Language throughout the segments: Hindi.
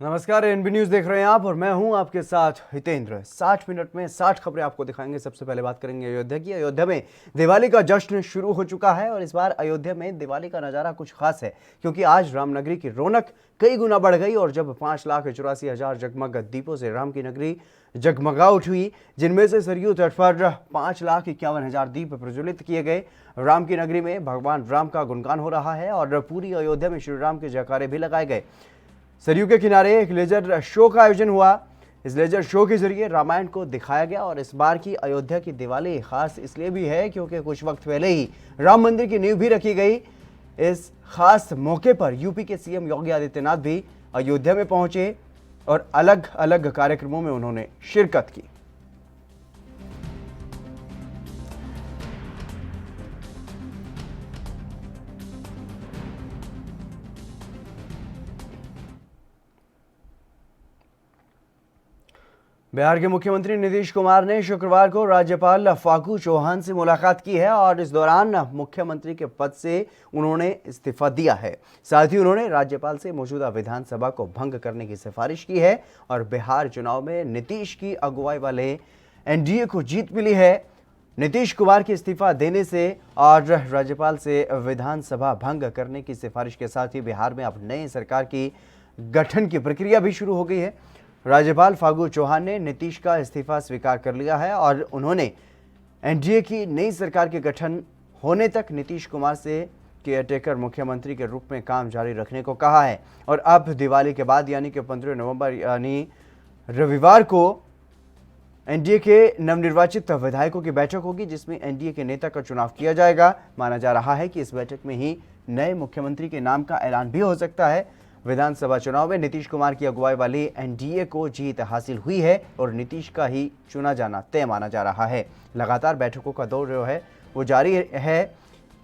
नमस्कार, एनबी न्यूज देख रहे हैं आप और मैं हूं आपके साथ हितेंद्र। 60 मिनट में 60 खबरें आपको दिखाएंगे। सबसे पहले बात करेंगे अयोध्या की। अयोध्या में दिवाली का जश्न शुरू हो चुका है और इस बार अयोध्या में दिवाली का नजारा कुछ खास है, क्योंकि आज रामनगरी की रौनक कई गुना बढ़ गई और जब 5,84,000 जगमग दीपों से राम की नगरी जगमगा उठी, जिनमें से सरयू तट पर 5,51,000 दीप प्रज्वलित किए गए। राम की नगरी में भगवान राम का गुणगान हो रहा है और पूरी अयोध्या में श्री राम के जयकारे भी लगाए गए। सरयू के किनारे एक लेजर शो का आयोजन हुआ। इस लेजर शो के जरिए रामायण को दिखाया गया और इस बार की अयोध्या की दिवाली खास इसलिए भी है क्योंकि कुछ वक्त पहले ही राम मंदिर की नींव भी रखी गई। इस खास मौके पर यूपी के सीएम योगी आदित्यनाथ भी अयोध्या में पहुंचे और अलग अलग कार्यक्रमों में उन्होंने शिरकत की। बिहार के मुख्यमंत्री नीतीश कुमार ने शुक्रवार को राज्यपाल फागू चौहान से मुलाकात की है और इस दौरान मुख्यमंत्री के पद से उन्होंने इस्तीफा दिया है। साथ ही उन्होंने राज्यपाल से मौजूदा विधानसभा को भंग करने की सिफारिश की है और बिहार चुनाव में नीतीश की अगुवाई वाले एनडीए को जीत मिली है। नीतीश कुमार के इस्तीफा देने से और राज्यपाल से विधानसभा भंग करने की सिफारिश के साथ ही बिहार में अब नई सरकार की गठन की प्रक्रिया भी शुरू हो गई है। राज्यपाल फागू चौहान ने नीतीश का इस्तीफा स्वीकार कर लिया है और उन्होंने एनडीए की नई सरकार के गठन होने तक नीतीश कुमार से केयरटेकर मुख्यमंत्री के रूप में काम जारी रखने को कहा है। और अब दिवाली के बाद यानी कि 15 नवंबर यानी रविवार को एनडीए के नवनिर्वाचित विधायकों की बैठक होगी, जिसमें एनडीए के नेता का चुनाव किया जाएगा। माना जा रहा है कि इस बैठक में ही नए मुख्यमंत्री के नाम का ऐलान भी हो सकता है। विधानसभा चुनाव में नीतीश कुमार की अगुवाई वाली एनडीए को जीत हासिल हुई है और नीतीश का ही चुना जाना तय माना जा रहा है। लगातार बैठकों का दौर जो है वो जारी है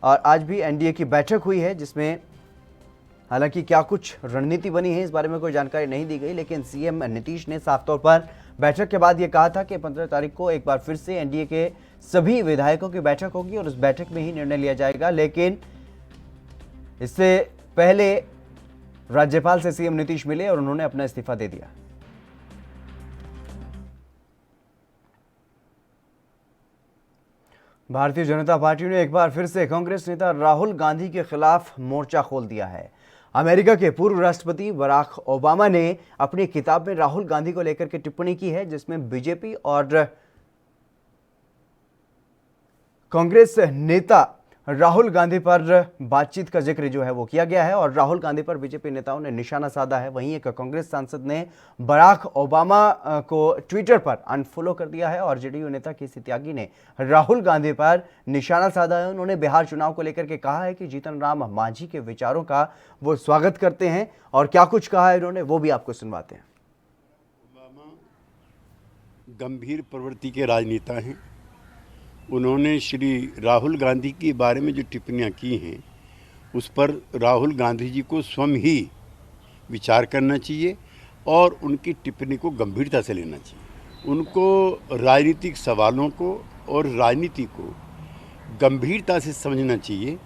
और आज भी एनडीए की बैठक हुई है, जिसमें हालांकि क्या कुछ रणनीति बनी है इस बारे में कोई जानकारी नहीं दी गई, लेकिन सीएम नीतीश ने साफ तौर पर बैठक के बाद ये कहा था कि 15 तारीख को एक बार फिर से एनडीए के सभी विधायकों की बैठक होगी और उस बैठक में ही निर्णय लिया जाएगा। लेकिन इससे पहले राज्यपाल से सीएम नीतीश मिले और उन्होंने अपना इस्तीफा दे दिया। भारतीय जनता पार्टी ने एक बार फिर से कांग्रेस नेता राहुल गांधी के खिलाफ मोर्चा खोल दिया है। अमेरिका के पूर्व राष्ट्रपति बराक ओबामा ने अपनी किताब में राहुल गांधी को लेकर के टिप्पणी की है, जिसमें बीजेपी और कांग्रेस नेता राहुल गांधी पर बातचीत का जिक्र जो है वो किया गया है और राहुल गांधी पर बीजेपी नेताओं ने निशाना साधा है। वहीं एक कांग्रेस सांसद ने बराक ओबामा को ट्विटर पर अनफॉलो कर दिया है और जेडीयू नेता केसी त्यागी ने राहुल गांधी पर निशाना साधा है। उन्होंने बिहार चुनाव को लेकर के कहा है कि जीतन राम मांझी के विचारों का वो स्वागत करते हैं और क्या कुछ कहा है उन्होंने वो भी आपको सुनवाते हैं। ओबामा गंभीर प्रवृत्ति के राजनेता हैं। उन्होंने श्री राहुल गांधी के बारे में जो टिप्पणियां की हैं उस पर राहुल गांधी जी को स्वयं ही विचार करना चाहिए और उनकी टिप्पणी को गंभीरता से लेना चाहिए। उनको राजनीतिक सवालों को और राजनीति को गंभीरता से समझना चाहिए।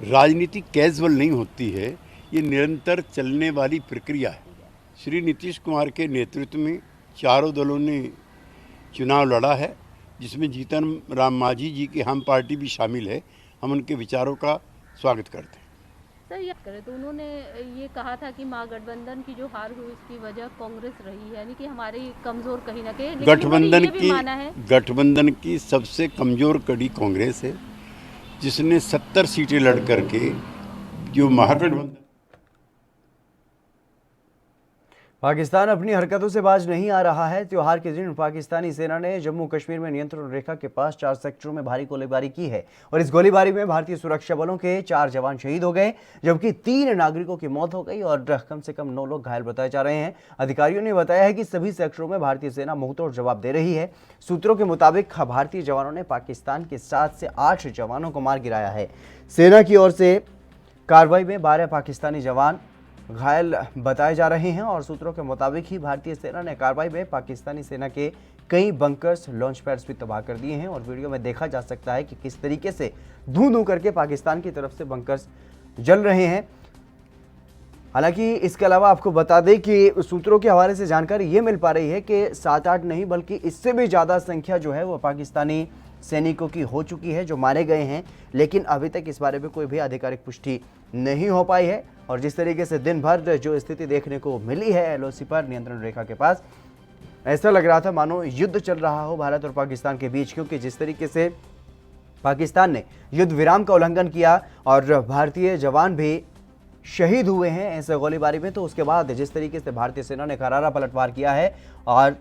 राजनीति कैजुअल नहीं होती है, ये निरंतर चलने वाली प्रक्रिया है। श्री नीतीश कुमार के नेतृत्व में चारों दलों ने चुनाव लड़ा है, जिसमें जीतन राम मांझी जी की हम पार्टी भी शामिल है। हम उनके विचारों का स्वागत करते हैं। सर याद करें तो उन्होंने ये कहा था कि महागठबंधन की जो हार हुई उसकी वजह कांग्रेस रही है, यानी कि हमारी कमजोर कहीं ना कहीं गठबंधन की सबसे कमजोर कड़ी कांग्रेस है, जिसने 70 सीटें लड़ करके जो महागठबंधन। पाकिस्तान अपनी हरकतों से बाज नहीं आ रहा है। त्योहार के दिन पाकिस्तानी सेना ने जम्मू कश्मीर में नियंत्रण रेखा के पास 4 सेक्टरों में भारी गोलीबारी की है और इस गोलीबारी में भारतीय सुरक्षा बलों के 4 जवान शहीद हो गए, जबकि 3 नागरिकों की मौत हो गई और कम से कम 9 लोग घायल बताए जा रहे हैं। अधिकारियों ने बताया है कि सभी सेक्टरों में भारतीय सेना मुंहतोड़ जवाब दे रही है। सूत्रों के मुताबिक भारतीय जवानों ने पाकिस्तान के 7 से 8 जवानों को मार गिराया है। सेना की ओर से कार्रवाई में 12 पाकिस्तानी जवान घायल बताए जा रहे हैं और सूत्रों के मुताबिक ही भारतीय सेना ने कार्रवाई में पाकिस्तानी सेना के कई बंकर्स, लॉन्च पैड्स भी तबाह कर दिए हैं और वीडियो में देखा जा सकता है कि किस तरीके से धू धू करके पाकिस्तान की तरफ से बंकर्स जल रहे हैं। हालांकि इसके अलावा आपको बता दें कि सूत्रों के हवाले से जानकारी ये मिल पा रही है कि 7-8 नहीं बल्कि इससे भी ज़्यादा संख्या जो है वो पाकिस्तानी सैनिकों की हो चुकी है जो मारे गए हैं, लेकिन अभी तक इस बारे में कोई भी आधिकारिक पुष्टि नहीं हो पाई है। और जिस तरीके से दिन भर जो स्थिति देखने को मिली है LOC पर नियंत्रण रेखा के पास, ऐसा लग रहा था मानो युद्ध चल रहा हो भारत और पाकिस्तान के बीच, क्योंकि जिस तरीके से पाकिस्तान ने युद्ध विराम का उल्लंघन किया और भारतीय जवान भी शहीद हुए हैं ऐसे गोलीबारी में, तो उसके बाद जिस तरीके से भारतीय सेना ने करारा पलटवार किया है और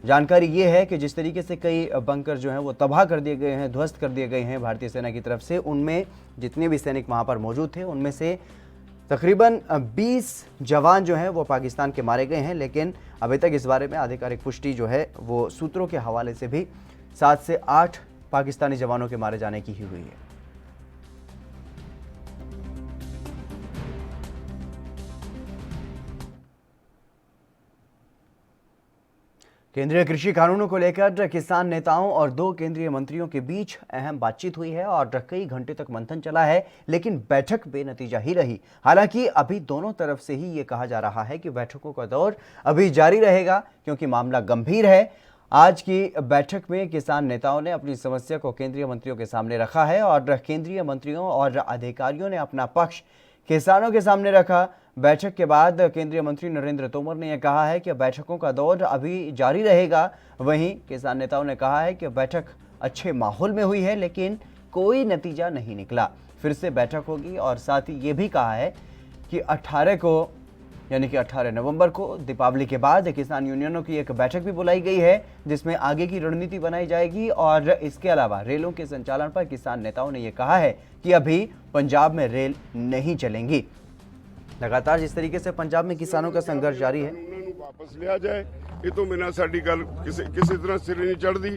जानकारी ये है कि जिस तरीके से कई बंकर जो हैं वो तबाह कर दिए गए हैं, ध्वस्त कर दिए गए हैं भारतीय सेना की तरफ से, उनमें जितने भी सैनिक वहाँ पर मौजूद थे उनमें से तकरीबन 20 जवान जो हैं वो पाकिस्तान के मारे गए हैं। लेकिन अभी तक इस बारे में आधिकारिक पुष्टि जो है वो सूत्रों के हवाले से भी 7 से 8 पाकिस्तानी जवानों के मारे जाने की ही हुई है। केंद्रीय कृषि कानूनों को लेकर किसान नेताओं और 2 केंद्रीय मंत्रियों के बीच अहम बातचीत हुई है और कई घंटे तक मंथन चला है, लेकिन बैठक बेनतीजा ही रही। हालांकि अभी दोनों तरफ से ही ये कहा जा रहा है कि बैठकों का दौर अभी जारी रहेगा क्योंकि मामला गंभीर है। आज की बैठक में किसान नेताओं ने अपनी समस्या को केंद्रीय मंत्रियों के सामने रखा है और केंद्रीय मंत्रियों और अधिकारियों ने अपना पक्ष किसानों के सामने रखा। बैठक के बाद केंद्रीय मंत्री नरेंद्र तोमर ने यह कहा है कि बैठकों का दौर अभी जारी रहेगा। वहीं किसान नेताओं ने कहा है कि बैठक अच्छे माहौल में हुई है लेकिन कोई नतीजा नहीं निकला, फिर से बैठक होगी। और साथ ही ये भी कहा है कि 18 को यानी कि 18 नवंबर को दीपावली के बाद किसान यूनियनों की एक बैठक भी बुलाई गई है जिसमें आगे की रणनीति बनाई जाएगी। और इसके अलावा रेलों के संचालन पर किसान नेताओं ने यह कहा है कि अभी पंजाब में रेल नहीं चलेंगी। लगातार जिस तरीके से पंजाब में किसानों का संघर्ष जारी है, वापस लिया जाए ये तो बिना साडी गल किसी तरह सिर नहीं चढ़ती।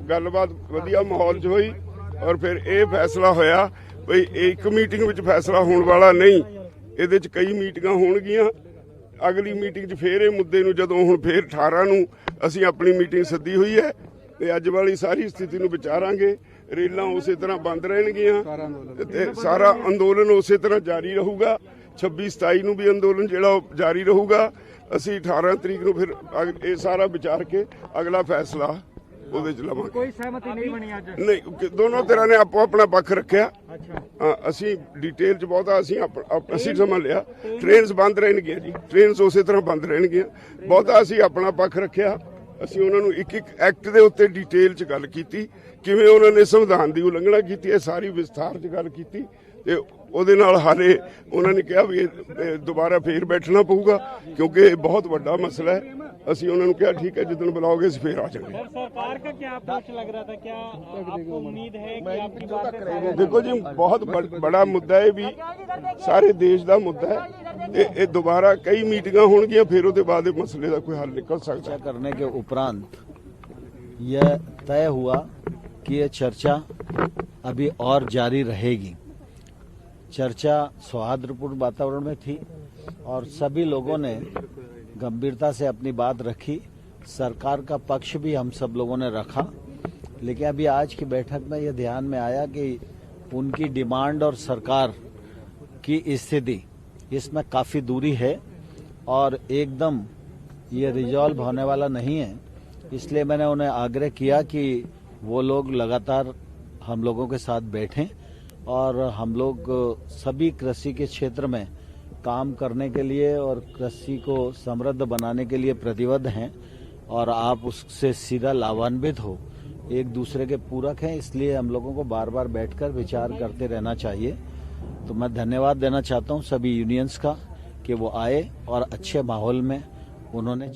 गलबात वधिया माहौल च हुई और फिर ये फैसला होया भाई एक मीटिंग में फैसला होने वाला नहीं, ਇਹਦੇ ਚ कई मीटिंगां होणगियां। अगली मीटिंग च फिर ਇਹ ਮੁੱਦੇ ਨੂੰ ਜਦੋਂ ਹੁਣ ਫਿਰ 18 ਨੂੰ ਅਸੀਂ ਆਪਣੀ ਮੀਟਿੰਗ ਸੱਦੀ ਹੋਈ ਹੈ ਤੇ ਅੱਜ ਵਾਲੀ ਸਾਰੀ ਸਥਿਤੀ ਨੂੰ ਵਿਚਾਰਾਂਗੇ। ਰੇਲਾਂ ਉਸੇ ਤਰ੍ਹਾਂ ਬੰਦ ਰਹਿਣਗੀਆਂ ਤੇ ਸਾਰਾ ਅੰਦੋਲਨ ਉਸੇ ਤਰ੍ਹਾਂ ਜਾਰੀ ਰਹੂਗਾ। 26-27 ਨੂੰ ਵੀ ਅੰਦੋਲਨ ਜਿਹੜਾ ਜਾਰੀ ਰਹੂਗਾ। ਅਸੀਂ 18 ਤਰੀਕ ਨੂੰ ਫਿਰ ਇਹ ਸਾਰਾ ਵਿਚਾਰ ਕੇ ਅਗਲਾ ਫੈਸਲਾ ਉਹਦੇ ਚ ਲਵਾਂਗੇ। ਕੋਈ ਸਹਿਮਤੀ ਨਹੀਂ ਬਣੀ ਅੱਜ? ਨਹੀਂ, ਦੋਨੋਂ ਧਿਰਾਂ ਨੇ ਆਪੋ ਆਪਣਾ ਪੱਖ ਰੱਖਿਆ। ਅਸੀਂ ਡਿਟੇਲ ਚ ਬਹੁਤਾ ਅਸੀਂ ਸਮਝ ਲਿਆ। ਟ੍ਰੇਨਸ ਬੰਦ ਰਹਿਣਗੀਆਂ ਜੀ, ਟ੍ਰੇਨਸ ਉਸੇ ਤਰ੍ਹਾਂ ਬੰਦ ਰਹਿਣਗੀਆਂ। ਬਹੁਤਾ ਅਸੀਂ ਆਪਣਾ ਪੱਖ ਰੱਖਿਆ। ਅਸੀਂ ਉਹਨਾਂ ਨੂੰ ਇੱਕ ਐਕਟ ਦੇ ਉੱਤੇ ਡਿਟੇਲ ਚ ਗੱਲ ਕੀਤੀ, ਕਿਵੇਂ ਉਹਨਾਂ ਨੇ ਸੰਵਿਧਾਨ ਦੀ ਉਲੰਘਣਾ ਕੀਤੀ, ਇਹ ਸਾਰੀ ਵਿਸਥਾਰ ਚ ਗੱਲ ਕੀਤੀ ਤੇ ਉਹਦੇ ਨਾਲ ਹਾਲੇ ਉਹਨਾਂ ਨੇ ਕਿਹਾ ਵੀ ਇਹ ਦੁਬਾਰਾ ਫੇਰ ਬੈਠਣਾ ਪਊਗਾ क्योंकि ਇਹ ਬਹੁਤ ਵੱਡਾ ਮਸਲਾ ਹੈ। ਅਸੀਂ ਉਹਨਾਂ ਨੂੰ ਕਿਹਾ ਠੀਕ है जिदन बुलाओगे ਅਸੀਂ ਫੇਰ आ जाएंगे। सरकार का क्या अप्रोच लग रहा था? क्या आपको उम्मीद है कि आपकी बातें? देखो जी बहुत बड़ा मुद्दा है भी, सारे देश का मुद्दा है। ये दोबारा कई मीटिंगां होणगियां फिर उसके बाद मसले का कोई हल निकल सकता है। करने के उपरांत यह तय हुआ कि यह चर्चा अभी और जारी रहेगी। चर्चा सौहार्दपूर्ण वातावरण में थी और सभी लोगों ने गंभीरता से अपनी बात रखी। सरकार का पक्ष भी हम सब लोगों ने रखा, लेकिन अभी आज की बैठक में यह ध्यान में आया कि उनकी डिमांड और सरकार की स्थिति इसमें काफ़ी दूरी है और एकदम ये रिजॉल्व होने वाला नहीं है। इसलिए मैंने उन्हें आग्रह किया कि वो लोग लगातार हम लोगों के साथ बैठें और हम लोग सभी कृषि के क्षेत्र में काम करने के लिए और कृषि को समृद्ध बनाने के लिए प्रतिबद्ध हैं और आप उससे सीधा लाभान्वित हो, एक दूसरे के पूरक हैं। इसलिए हम लोगों को बार बार बैठकर विचार करते रहना चाहिए। तो मैं धन्यवाद देना चाहता हूं सभी यूनियंस का कि वो आए और अच्छे माहौल में उन्होंने।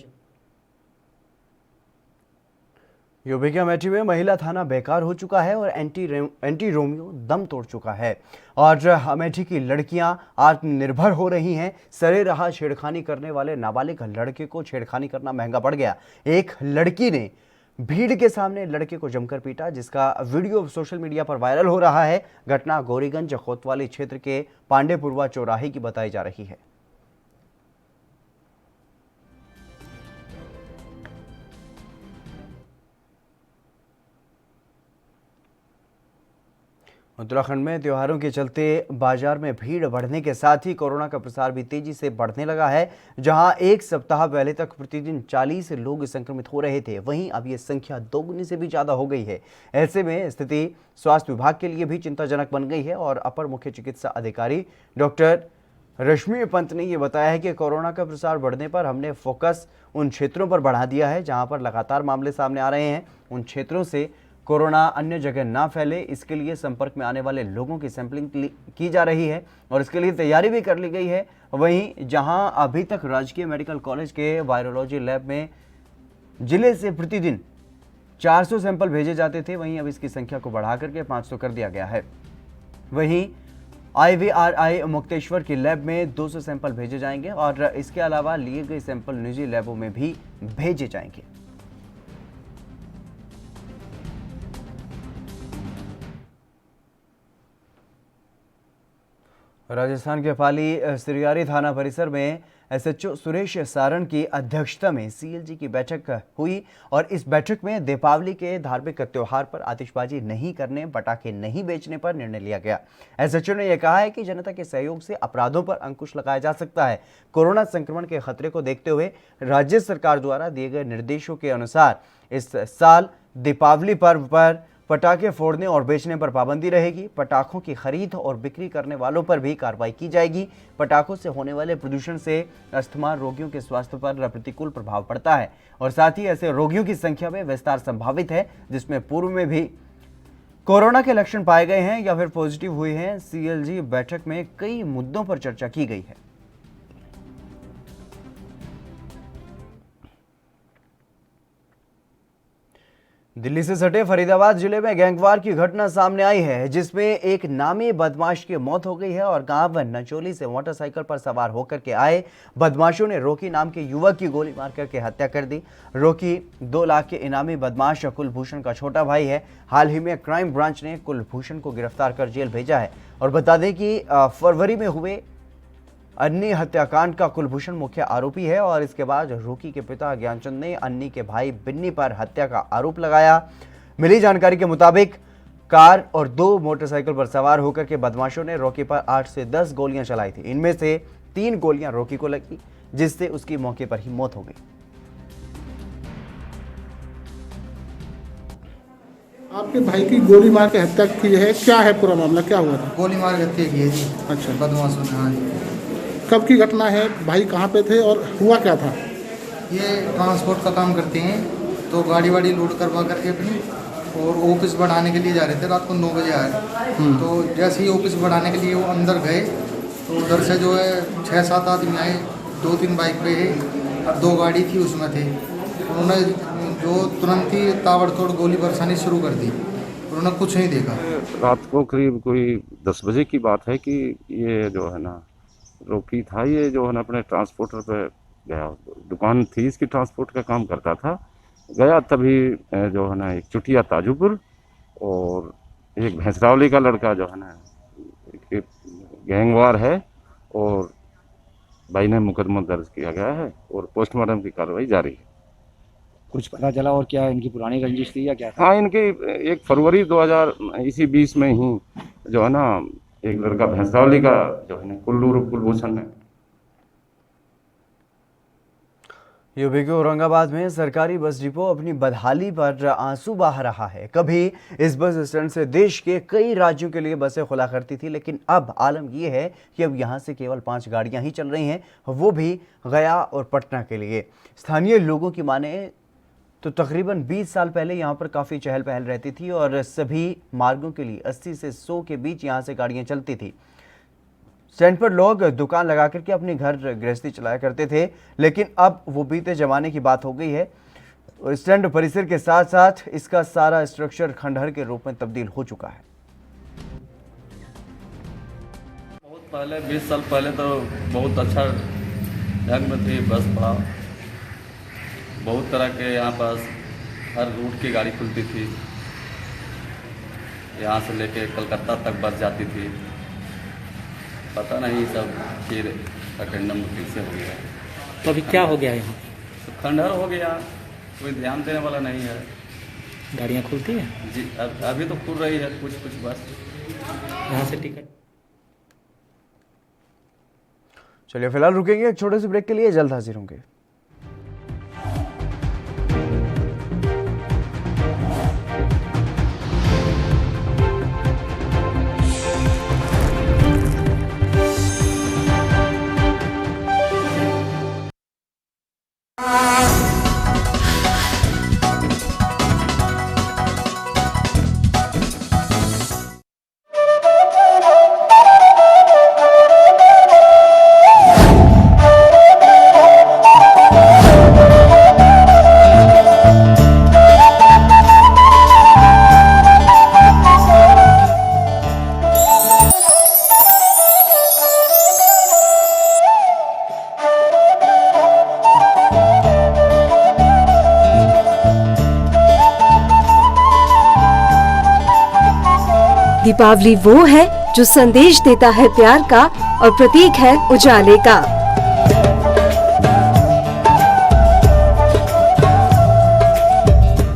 यूपी के अमेठी में महिला थाना बेकार हो चुका है और एंटी रोमियो दम तोड़ चुका है और अमेठी की लड़कियां आत्मनिर्भर हो रही हैं। सरेराह छेड़खानी करने वाले नाबालिग लड़के को छेड़खानी करना महंगा पड़ गया। एक लड़की ने भीड़ के सामने लड़के को जमकर पीटा, जिसका वीडियो सोशल मीडिया पर वायरल हो रहा है। घटना गौरीगंज कोतवाली क्षेत्र के पांडेपुरवा चौराहे की बताई जा रही है। उत्तराखंड में त्योहारों के चलते बाजार में भीड़ बढ़ने के साथ ही कोरोना का प्रसार भी तेजी से बढ़ने लगा है। जहां एक सप्ताह पहले तक प्रतिदिन 40 लोग संक्रमित हो रहे थे, वहीं अब ये संख्या दोगुनी से भी ज्यादा हो गई है। ऐसे में स्थिति स्वास्थ्य विभाग के लिए भी चिंताजनक बन गई है और अपर मुख्य चिकित्सा अधिकारी डॉक्टर रश्मि पंत ने ये बताया है कि कोरोना का प्रसार बढ़ने पर हमने फोकस उन क्षेत्रों पर बढ़ा दिया है जहां पर लगातार मामले सामने आ रहे हैं। उन क्षेत्रों से कोरोना अन्य जगह ना फैले, इसके लिए संपर्क में आने वाले लोगों की सैंपलिंग की जा रही है और इसके लिए तैयारी भी कर ली गई है। वहीं जहां अभी तक राजकीय मेडिकल कॉलेज के वायरोलॉजी लैब में जिले से प्रतिदिन 400 सैंपल भेजे जाते थे, वहीं अब इसकी संख्या को बढ़ाकर के 500 कर दिया गया है। वहीं IVRI मुक्तेश्वर की लैब में 200 सैंपल भेजे जाएंगे और इसके अलावा लिए गए सैंपल निजी लैबों में भी भेजे जाएंगे। राजस्थान के पाली सिरियारी थाना परिसर में SHO सुरेश सारण की अध्यक्षता में CLG की बैठक हुई और इस बैठक में दीपावली के धार्मिक त्योहार पर आतिशबाजी नहीं करने, पटाखे नहीं बेचने पर निर्णय लिया गया। SHO ने यह कहा है कि जनता के सहयोग से अपराधों पर अंकुश लगाया जा सकता है। कोरोना संक्रमण के खतरे को देखते हुए राज्य सरकार द्वारा दिए गए निर्देशों के अनुसार इस साल दीपावली पर्व पर पटाखे फोड़ने और बेचने पर पाबंदी रहेगी। पटाखों की खरीद और बिक्री करने वालों पर भी कार्रवाई की जाएगी। पटाखों से होने वाले प्रदूषण से अस्थमा रोगियों के स्वास्थ्य पर प्रतिकूल प्रभाव पड़ता है और साथ ही ऐसे रोगियों की संख्या में विस्तार संभावित है जिसमें पूर्व में भी कोरोना के लक्षण पाए गए हैं या फिर पॉजिटिव हुए हैं। CLG बैठक में कई मुद्दों पर चर्चा की गई है। दिल्ली से सटे फरीदाबाद जिले में गैंगवार की घटना सामने आई है जिसमें एक नामी बदमाश की मौत हो गई है और गांव नचोली से मोटरसाइकिल पर सवार होकर के आए बदमाशों ने रोकी नाम के युवक की गोली मार करके हत्या कर दी। रोकी 2 लाख के इनामी बदमाश कुलभूषण का छोटा भाई है। हाल ही में क्राइम ब्रांच ने कुलभूषण को गिरफ्तार कर जेल भेजा है और बता दें कि फरवरी में हुए अन्नी हत्याकांड का कुलभूषण मुख्य आरोपी है और इसके बाद रोकी के पिता ज्ञानचंद ने अन्नी के भाई बिन्नी पर हत्या का आरोप लगाया। मिली जानकारी के मुताबिक कार और 2 मोटरसाइकिल पर सवार होकर के बदमाशों ने रोकी पर 8 से 10 गोलियां चलाई थी। इनमें से 3 गोलियां रोकी को लगी जिससे उसकी मौके पर ही मौत हो गई। आपके भाई की गोली मार के हत्या की है, क्या है पूरा मामला, क्या हुआ था? गोली मार के हत्या की है जी। अच्छा, बदमाशों ने। हाँ जी। कब की घटना है? भाई कहाँ पे थे और हुआ क्या था? ये ट्रांसपोर्ट का काम करते हैं तो गाड़ी वाड़ी लोड करवा करके अपनी और ऑफिस बढ़ाने के लिए जा रहे थे। रात को 9 बजे आए तो जैसे ही ऑफिस बढ़ाने के लिए वो अंदर गए तो उधर से जो है 6-7 आदमी आए, 2-3 बाइक पे है और 2 गाड़ी थी उसमें थे। उन्होंने जो तुरंत ही ताबड़तोड़ गोली बरसानी शुरू कर दी। उन्होंने कुछ नहीं देखा। रात को करीब कोई 10 बजे की बात है कि ये जो है ना रोकी था, ये जो है ना अपने ट्रांसपोर्टर पे गया, दुकान थी इसकी, ट्रांसपोर्ट का काम करता था। गया तभी जो है ना एक चुटिया ताजूपुर और एक भैंसरावली का लड़का जो है ना गैंगवार है और भाई ने मुकदमा दर्ज किया गया है और पोस्टमार्टम की कार्रवाई जारी है। कुछ पता चला और क्या इनकी पुरानी रंजिश थी या क्या था? हाँ, इनकी 1 फरवरी 2020 में ही जो है ना एक लड़का भैंसावली का जो है ना कुलभूषण है। यूपी के औरंगाबाद में सरकारी बस डिपो अपनी बदहाली पर आंसू बहा रहा है। कभी इस बस स्टैंड से देश के कई राज्यों के लिए बसें खुला करती थी, लेकिन अब आलम यह है कि अब यहां से केवल 5 गाड़ियां ही चल रही हैं, वो भी गया और पटना के लिए। स्थानीय लोगों की माने तो तकरीबन 20 साल पहले यहाँ पर काफ़ी चहल पहल रहती थी और सभी मार्गों के लिए 80 से 100 के बीच यहाँ से गाड़ियाँ चलती थी। स्टैंड पर लोग दुकान लगा करके अपने घर गृहस्थी चलाया करते थे, लेकिन अब वो बीते जमाने की बात हो गई है। स्टैंड परिसर के साथ साथ इसका सारा स्ट्रक्चर खंडहर के रूप में तब्दील हो चुका है। बहुत पहले 20 साल पहले तो बहुत अच्छा ढंग में थी बस पड़ा, बहुत तरह के यहाँ पास हर रूट की गाड़ी खुलती थी। यहाँ से लेके कलकत्ता तक बस जाती थी। पता नहीं सब फिर अटेंडम फिर से हो गया। तो अभी क्या हो गया यहाँ? तो खंडहर हो गया, कोई ध्यान देने वाला नहीं है। गाड़ियाँ खुलती हैं जी, अभी तो खुल रही है कुछ बस। यहाँ से टिकट। चलिए फिलहाल रुकेंगे एक छोटे से ब्रेक के लिए, जल्द हाजिर होंगे। दीपावली वो है जो संदेश देता है प्यार का और प्रतीक है उजाले का।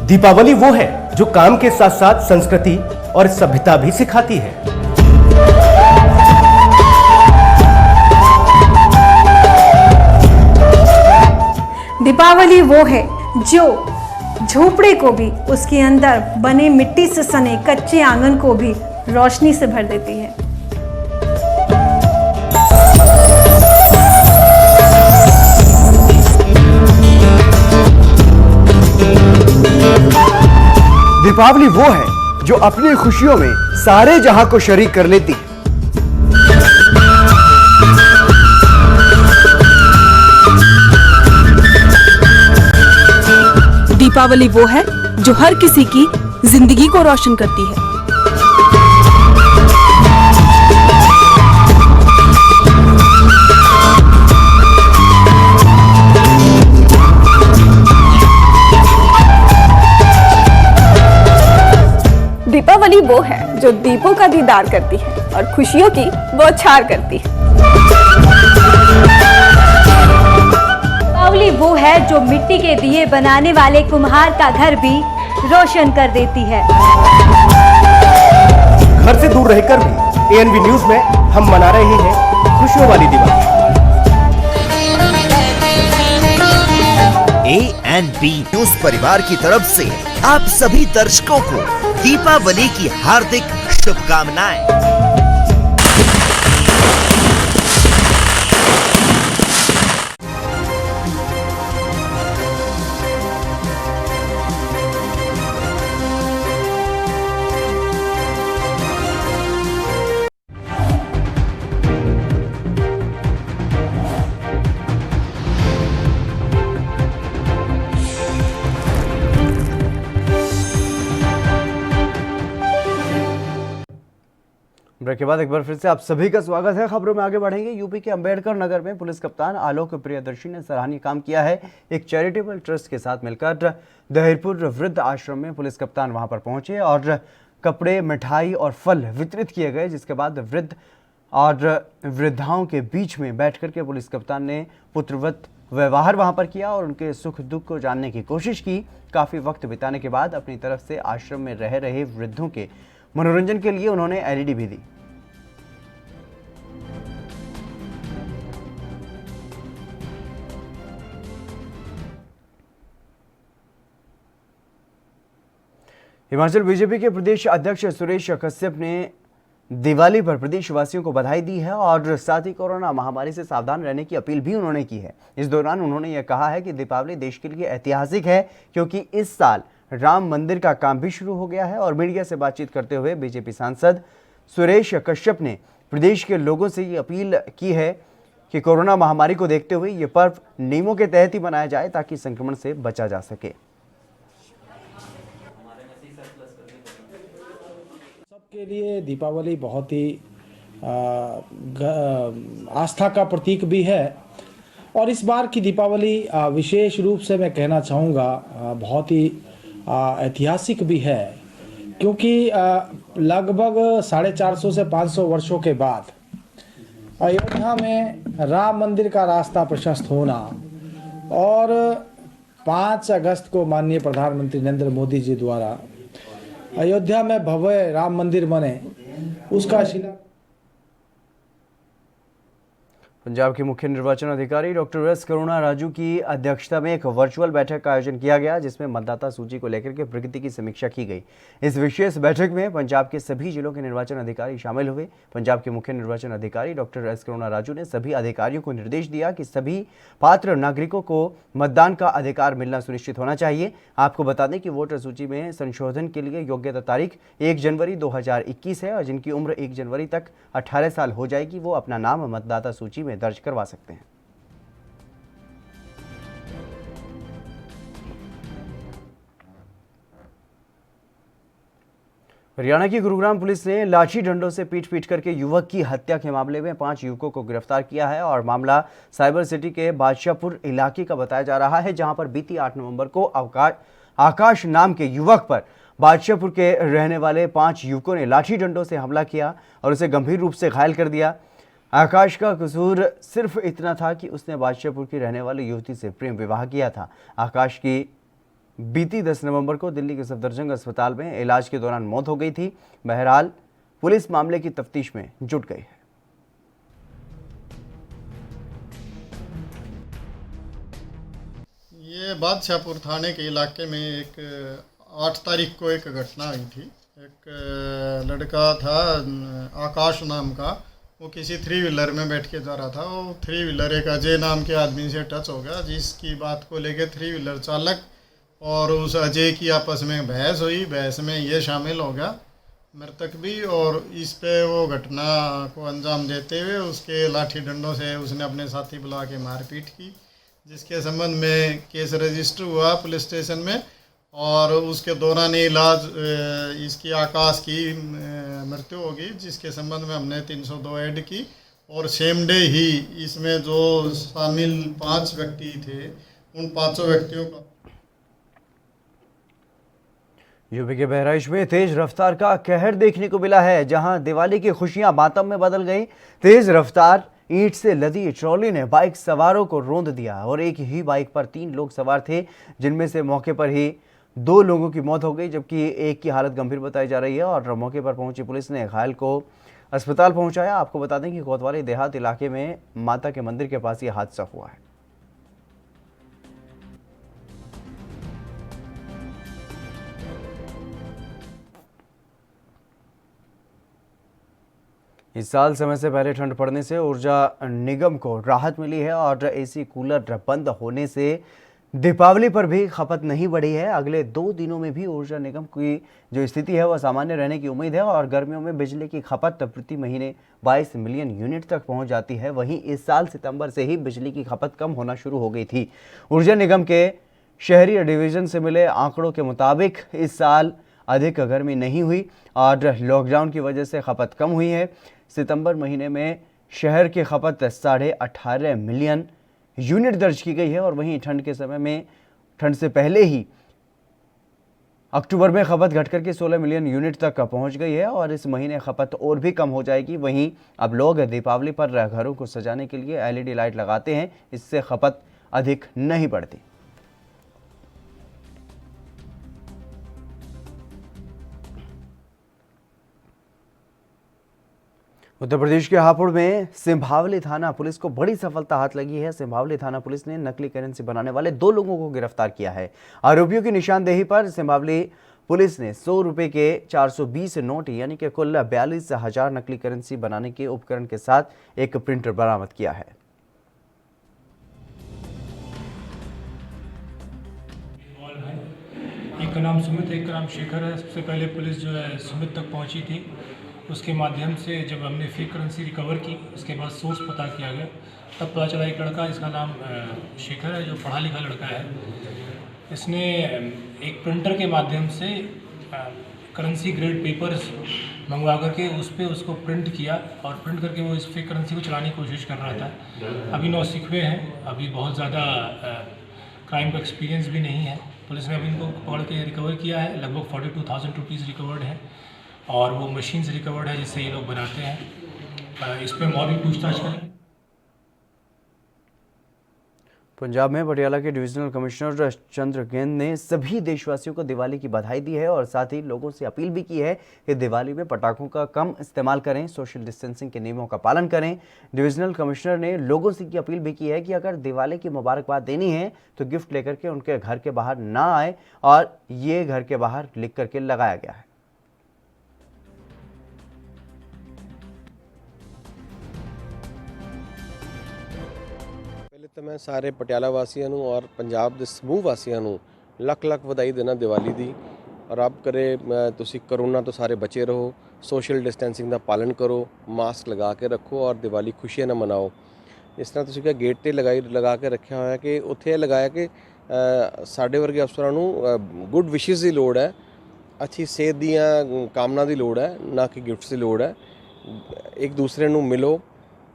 दीपावली वो है जो काम के साथ साथ संस्कृति और सभ्यता भी सिखाती है। दीपावली वो है जो झोपड़े को भी, उसके अंदर बने मिट्टी से सने कच्चे आंगन को भी रोशनी से भर देती है। दीपावली वो है जो अपनी खुशियों में सारे जहां को शरीक कर लेती। दीपावली वो है जो हर किसी की जिंदगी को रोशन करती है। दीपावली वो है जो दीपों का दीदार करती है और खुशियों की बौछार करती है। दीपावली वो है जो मिट्टी के दिए बनाने वाले कुम्हार का घर भी रोशन कर देती है। घर से दूर रहकर भी एएनबी न्यूज में हम मना रहे हैं खुशियों वाली दिवाली। एएनबी न्यूज परिवार की तरफ से आप सभी दर्शकों को दीपावली की हार्दिक शुभकामनाएं। ब्रेक के बाद एक बार फिर से आप सभी का स्वागत है। खबरों में आगे बढ़ेंगे। यूपी के अंबेडकर नगर में पुलिस कप्तान आलोक प्रियदर्शी ने सराहनीय काम किया है। एक चैरिटेबल ट्रस्ट के साथ मिलकर दहिरपुर वृद्ध आश्रम में पुलिस कप्तान वहां पर पहुंचे और कपड़े, मिठाई और फल वितरित किए गए, जिसके बाद वृद्ध और वृद्धाओं के बीच में बैठकर के पुलिस कप्तान ने पुत्रवत व्यवहार वहां पर किया और उनके सुख दुख को जानने की कोशिश की। काफ़ी वक्त बिताने के बाद अपनी तरफ से आश्रम में रह रहे वृद्धों के मनोरंजन के लिए उन्होंने एलईडी भी दी। हिमाचल बीजेपी के प्रदेश अध्यक्ष सुरेश कश्यप ने दिवाली पर प्रदेशवासियों को बधाई दी है और साथ ही कोरोना महामारी से सावधान रहने की अपील भी उन्होंने की है। इस दौरान उन्होंने यह कहा है कि दीपावली देश के लिए ऐतिहासिक है क्योंकि इस साल राम मंदिर का काम भी शुरू हो गया है। और मीडिया से बातचीत करते हुए बीजेपी सांसद सुरेश कश्यप ने प्रदेश के लोगों से ये अपील की है कि कोरोना महामारी को देखते हुए ये पर्व नियमों के तहत ही मनाया जाए ताकि संक्रमण से बचा जा सके। सबके लिए दीपावली बहुत ही आस्था का प्रतीक भी है और इस बार की दीपावली विशेष रूप से मैं कहना चाहूँगा बहुत ही ऐतिहासिक भी है क्योंकि लगभग 450 से 500 वर्षों के बाद अयोध्या में राम मंदिर का रास्ता प्रशस्त होना और 5 अगस्त को माननीय प्रधानमंत्री नरेंद्र मोदी जी द्वारा अयोध्या में भव्य राम मंदिर बने उसका शिला पंजाब के मुख्य निर्वाचन अधिकारी डॉक्टर एस करुणा राजू की अध्यक्षता में एक वर्चुअल बैठक का आयोजन किया गया, जिसमें मतदाता सूची को लेकर के प्रगति की समीक्षा की गई। इस विशेष बैठक में पंजाब के सभी जिलों के निर्वाचन अधिकारी शामिल हुए। पंजाब के मुख्य निर्वाचन अधिकारी डॉक्टर एस करुणा राजू ने सभी अधिकारियों को निर्देश दिया कि सभी पात्र नागरिकों को मतदान का अधिकार मिलना सुनिश्चित होना चाहिए। आपको बता दें कि वोटर सूची में संशोधन के लिए योग्यता तारीख 1 जनवरी 2021 है और जिनकी उम्र 1 जनवरी तक 18 साल हो जाएगी वो अपना नाम मतदाता सूची में दर्ज करवा सकते हैं। हरियाणा की गुरुग्राम पुलिस ने लाठी डंडों से पीट करके युवक की हत्या के मामले में 5 युवकों को गिरफ्तार किया है और मामला साइबर सिटी के बादशाहपुर इलाके का बताया जा रहा है, जहां पर बीती 8 नवंबर को आकाश नाम के युवक पर बादशाहपुर के रहने वाले 5 युवकों ने लाठी डंडों से हमला किया और उसे गंभीर रूप से घायल कर दिया। आकाश का कसूर सिर्फ इतना था कि उसने बादशाहपुर की रहने वाली युवती से प्रेम विवाह किया था। आकाश की बीती 10 नवंबर को दिल्ली के सफदरजंग अस्पताल में इलाज के दौरान मौत हो गई थी। बहरहाल पुलिस मामले की तफ्तीश में जुट गई है। ये बादशाहपुर थाने के इलाके में एक 8 तारीख को एक घटना हुई थी। एक लड़का था आकाश नाम का, वो किसी 3 व्हीलर में बैठ के जा रहा था। वो 3 व्हीलर एक अजय नाम के आदमी से टच हो गया, जिसकी बात को लेके 3 व्हीलर चालक और उस अजय की आपस में बहस हुई। बहस में ये शामिल हो गया मृतक भी, और इस पे वो घटना को अंजाम देते हुए उसके लाठी डंडों से उसने अपने साथी बुला के मारपीट की, जिसके संबंध में केस रजिस्टर हुआ पुलिस स्टेशन में। और उसके दौरान इलाज इसकी आकाश की मृत्यु होगी, जिसके संबंध में हमने 302 ऐड की। और सेम डे ही इसमें जो शामिल 5 व्यक्ति थे, उन 5 व्यक्तियों का यूपी के बहराइच में तेज रफ्तार का कहर देखने को मिला है, जहां दिवाली की खुशियां मातम में बदल गई। तेज रफ्तार ईंट से लदी ट्रॉली ने बाइक सवारों को रौंद दिया और एक ही बाइक पर 3 लोग सवार थे, जिनमें से मौके पर ही 2 लोगों की मौत हो गई, जबकि एक की हालत गंभीर बताई जा रही है। और मौके पर पहुंची पुलिस ने घायल को अस्पताल पहुंचाया। आपको बता दें कि कोतवाली देहात इलाके में माता के मंदिर के पास ये हादसा हुआ है। इस साल समय से पहले ठंड पड़ने से ऊर्जा निगम को राहत मिली है और एसी कूलर बंद होने से दीपावली पर भी खपत नहीं बढ़ी है। अगले 2 दिनों में भी ऊर्जा निगम की जो स्थिति है वह सामान्य रहने की उम्मीद है और गर्मियों में बिजली की खपत प्रति महीने 22 मिलियन यूनिट तक पहुंच जाती है। वहीं इस साल सितंबर से ही बिजली की खपत कम होना शुरू हो गई थी। ऊर्जा निगम के शहरी डिवीजन से मिले आंकड़ों के मुताबिक इस साल अधिक गर्मी नहीं हुई और लॉकडाउन की वजह से खपत कम हुई है। सितंबर महीने में शहर की खपत 18.5 मिलियन यूनिट दर्ज की गई है और वहीं ठंड के समय में ठंड से पहले ही अक्टूबर में खपत घटकर के 16 मिलियन यूनिट तक पहुंच गई है और इस महीने खपत और भी कम हो जाएगी। वहीं अब लोग दीपावली पर घरों को सजाने के लिए LED लाइट लगाते हैं, इससे खपत अधिक नहीं बढ़ती। उत्तर प्रदेश के हापुड़ में सिंभावली थाना पुलिस को बड़ी सफलता हाथ लगी है। सिंभावली थाना पुलिस ने नकली करेंसी बनाने वाले 2 लोगों को गिरफ्तार किया है। आरोपियों की निशानदेही पर सिंभावली पुलिस ने 100 रुपए के 420 नोट यानी कि कुल 42,000 नकली करेंसी बनाने के उपकरण के साथ एक प्रिंटर बरामद किया है। एक का नाम सुमित, एक का नाम शेखर है। सबसे पहले पुलिस जो है सुमित तक पहुंची थी, उसके माध्यम से जब हमने फेक करेंसी रिकवर की, उसके बाद सोर्स पता किया गया, तब पता चला एक लड़का जिसका नाम शेखर है, जो पढ़ा लिखा लड़का है, इसने एक प्रिंटर के माध्यम से करेंसी ग्रेड पेपर्स मंगवा करके उस पर उसको प्रिंट किया और प्रिंट करके वो इस फेक करेंसी को चलाने की कोशिश कर रहा था। अभी नौसिखुए हैं, अभी बहुत ज़्यादा क्राइम का एक्सपीरियंस भी नहीं है। पुलिस ने अभी इनको पकड़ के रिकवर किया है। लगभग 42,000 रुपीज़ रिकवर्ड है और वो मशीन से रिकवर्ड है जिससे ये लोग बनाते हैं। इस पर और भी पूछताछ करें। पंजाब में पटियाला के डिविजनल कमिश्नर चंद्रगेंद ने सभी देशवासियों को दिवाली की बधाई दी है और साथ ही लोगों से अपील भी की है कि दिवाली में पटाखों का कम इस्तेमाल करें, सोशल डिस्टेंसिंग के नियमों का पालन करें। डिविजनल कमिश्नर ने लोगों से की अपील भी की है कि अगर दिवाली की मुबारकबाद देनी है तो गिफ्ट लेकर के उनके घर के बाहर ना आए और ये घर के बाहर लिख करके लगाया गया है। तो मैं सारे पटियाला वासियों और पंजाब के समूह वासियों लख लख ਵਧਾਈ देना दिवाली दी। और अब करे तुसी कोरोना तो सारे बचे रहो, सोशल डिस्टेंसिंग का पालन करो, मास्क लगा के रखो और दिवाली खुशियां ना मनाओ। इस तरह तुसी क्या गेट ते लगा के रखा हुआ है कि उत्थे लगाया कि साढ़े वर्गे अफसरां नूं गुड विशिज़ की लोड़ है, अच्छी सेहत दीयां कामना की लोड़ है, ना कि गिफ्ट्स की लोड़ है। एक दूसरे नूं मिलो,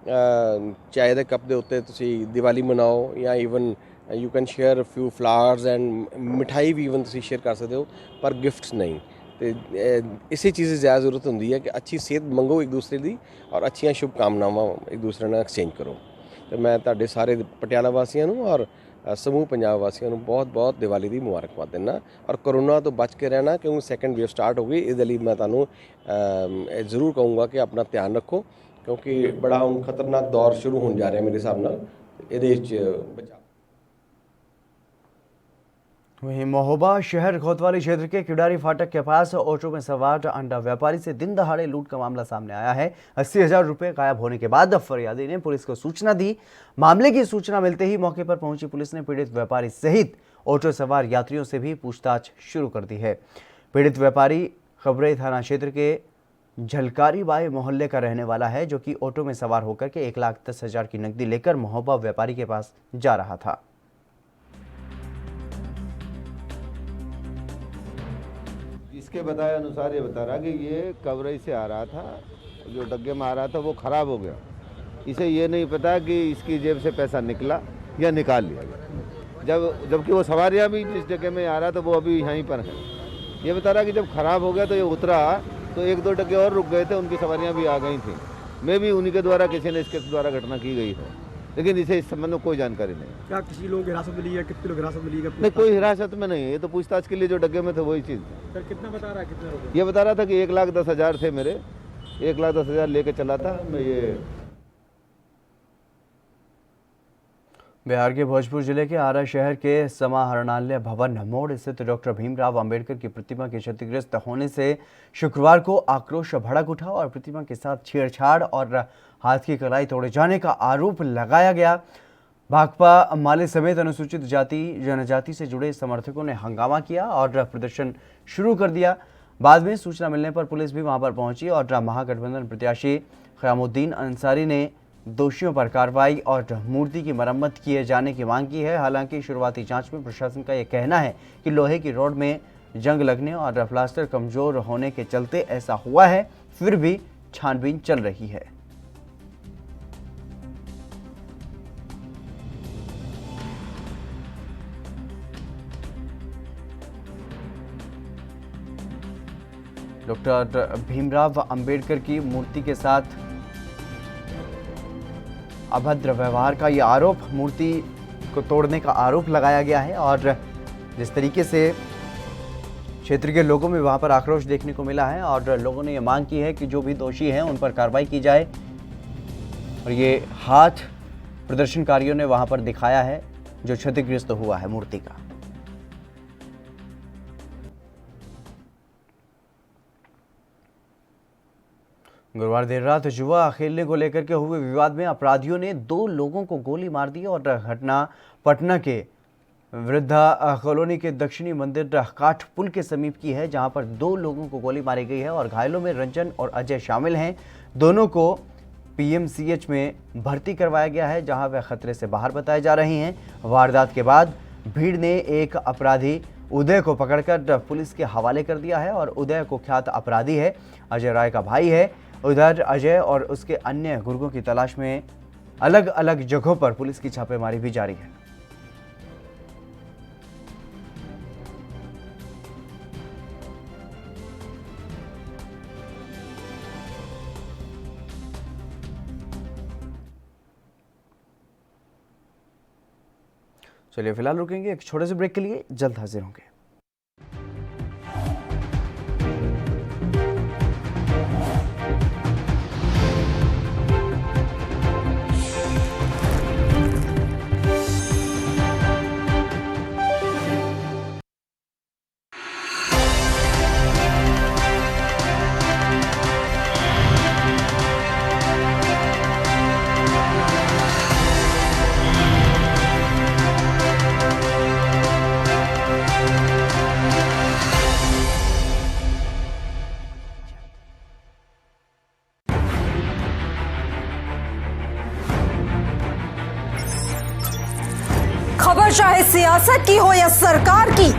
चाय के कप के उत्ते तुसी दिवाली मनाओ या even you can share few flowers and मिठाई भी ईवन तुसी शेयर कर सकते हो, पर गिफ्ट्स नहीं। तो इसी चीज़ की ज़्यादा जरूरत होंगी है कि अच्छी सेहत मंगो एक दूसरे की और अच्छिया शुभकामनावां एक दूसरे नाल एक्सचेंज करो। तो मैं तुहाडे सारे पटियाला वासियों और समूह पंजाब वासियों बहुत बहुत दिवाली की मुबारकबाद देना और कोरोना तो बच के रहना, क्योंकि सैकेंड वेव स्टार्ट हो गई। इसलिए मैं तुहानूं जरूर कहूँगा कि अपना ध्यान रखो, क्योंकि बड़ा हुण खतरनाक दौर शुरू होने जा रहा है मेरे हिसाब नाल। इहदे बचा वहीं महोबा शहर कोतवाली क्षेत्र के किडारी फाटक के पास ऑटो में सवार अंडा व्यापारी से दिन दहाड़े लूट का मामला सामने आया है। 80,000 रुपए गायब होने के बाद फरियादी ने पुलिस को सूचना दी। मामले की सूचना मिलते ही मौके पर पहुंची पुलिस ने पीड़ित व्यापारी सहित ऑटो सवार यात्रियों से भी पूछताछ शुरू कर दी है। पीड़ित व्यापारी खबरई थाना क्षेत्र के झलकारी बाई मोहल्ले का रहने वाला है, जो कि ऑटो में सवार होकर के 1,10,000 की नकदी लेकर महोबा व्यापारी के पास जा रहा था। इसके बताए अनुसार ये बता रहा कि ये कवरई से आ रहा था, जो डग्गे में आ रहा था वो ख़राब हो गया। इसे ये नहीं पता कि इसकी जेब से पैसा निकला या निकाल लिया गया। जबकि वो सवारियाँ भी जिस जगह में आ रहा था वो अभी यहीं पर हैं। ये बता रहा कि जब ख़राब हो गया तो ये उतरा तो 1-2 डग्गे और रुक गए थे, उनकी सवारियाँ भी आ गई थी। मैं भी उन्हीं के द्वारा किसी ने इसके द्वारा घटना की गई है, लेकिन इसे इस संबंध में कोई जानकारी नहीं। क्या किसी लोग हिरासत में लिए, कितने लोग हिरासत में लिए? नहीं, कोई हिरासत में नहीं है। ये तो पूछताछ के लिए जो डग्गे में थे वही चीज़। सर कितना बता रहा है, कितने रुपए? ये बता रहा था कि 1,10,000 थे मेरे, 1,10,000 लेके चला था मैं। ये बिहार के भोजपुर जिले के आरा शहर के समाहरणालय भवन मोड़ स्थित डॉक्टर भीमराव अंबेडकर की प्रतिमा के क्षतिग्रस्त होने से शुक्रवार को आक्रोश भड़क उठा और प्रतिमा के साथ छेड़छाड़ और हाथ की कलाई तोड़े जाने का आरोप लगाया गया। भाकपा माले समेत अनुसूचित जाति जनजाति से जुड़े समर्थकों ने हंगामा किया और प्रदर्शन शुरू कर दिया। बाद में सूचना मिलने पर पुलिस भी वहां पर पहुंची और महागठबंधन प्रत्याशी क़यामुद्दीन अंसारी ने दोषियों पर कार्रवाई और मूर्ति की मरम्मत किए जाने की मांग की है। हालांकि शुरुआती जांच में प्रशासन का यह कहना है कि लोहे की रॉड में जंग लगने और प्लास्टर कमजोर होने के चलते ऐसा हुआ है, फिर भी छानबीन चल रही है। डॉक्टर भीमराव अंबेडकर की मूर्ति के साथ अभद्र व्यवहार का ये आरोप, मूर्ति को तोड़ने का आरोप लगाया गया है और जिस तरीके से क्षेत्र के लोगों में वहां पर आक्रोश देखने को मिला है और लोगों ने ये मांग की है कि जो भी दोषी हैं उन पर कार्रवाई की जाए। और ये हाथ प्रदर्शनकारियों ने वहां पर दिखाया है जो क्षतिग्रस्त हुआ है मूर्ति का। गुरुवार देर रात जुआ खेलने को लेकर के हुए विवाद में अपराधियों ने 2 लोगों को गोली मार दी और घटना पटना के वृद्धा कॉलोनी के दक्षिणी मंदिर काठ पुल के समीप की है, जहां पर 2 लोगों को गोली मारी गई है और घायलों में रंजन और अजय शामिल हैं। दोनों को पीएमसीएच में भर्ती करवाया गया है, जहां वे खतरे से बाहर बताए जा रहे हैं। वारदात के बाद भीड़ ने एक अपराधी उदय को पकड़कर पुलिस के हवाले कर दिया है और उदय कुख्यात अपराधी है, अजय राय का भाई है। उधर अजय और उसके अन्य गुर्गों की तलाश में अलग अलग जगहों पर पुलिस की छापेमारी भी जारी है। चलिए फिलहाल रुकेंगे एक छोटे से ब्रेक के लिए, जल्द हाजिर होंगे। खबर चाहे सियासत की हो या सरकार की,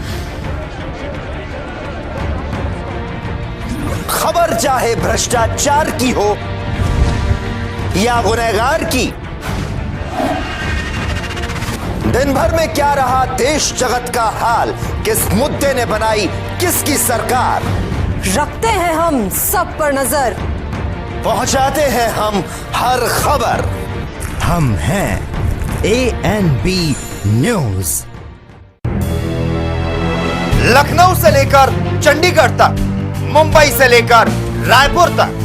खबर चाहे भ्रष्टाचार की हो या गुनहगार की, दिन भर में क्या रहा देश जगत का हाल, किस मुद्दे ने बनाई किसकी सरकार, रखते हैं हम सब पर नजर, पहुंचाते हैं हम हर खबर। हम हैं ANB न्यूज। लखनऊ से लेकर चंडीगढ़ तक, मुंबई से लेकर रायपुर तक,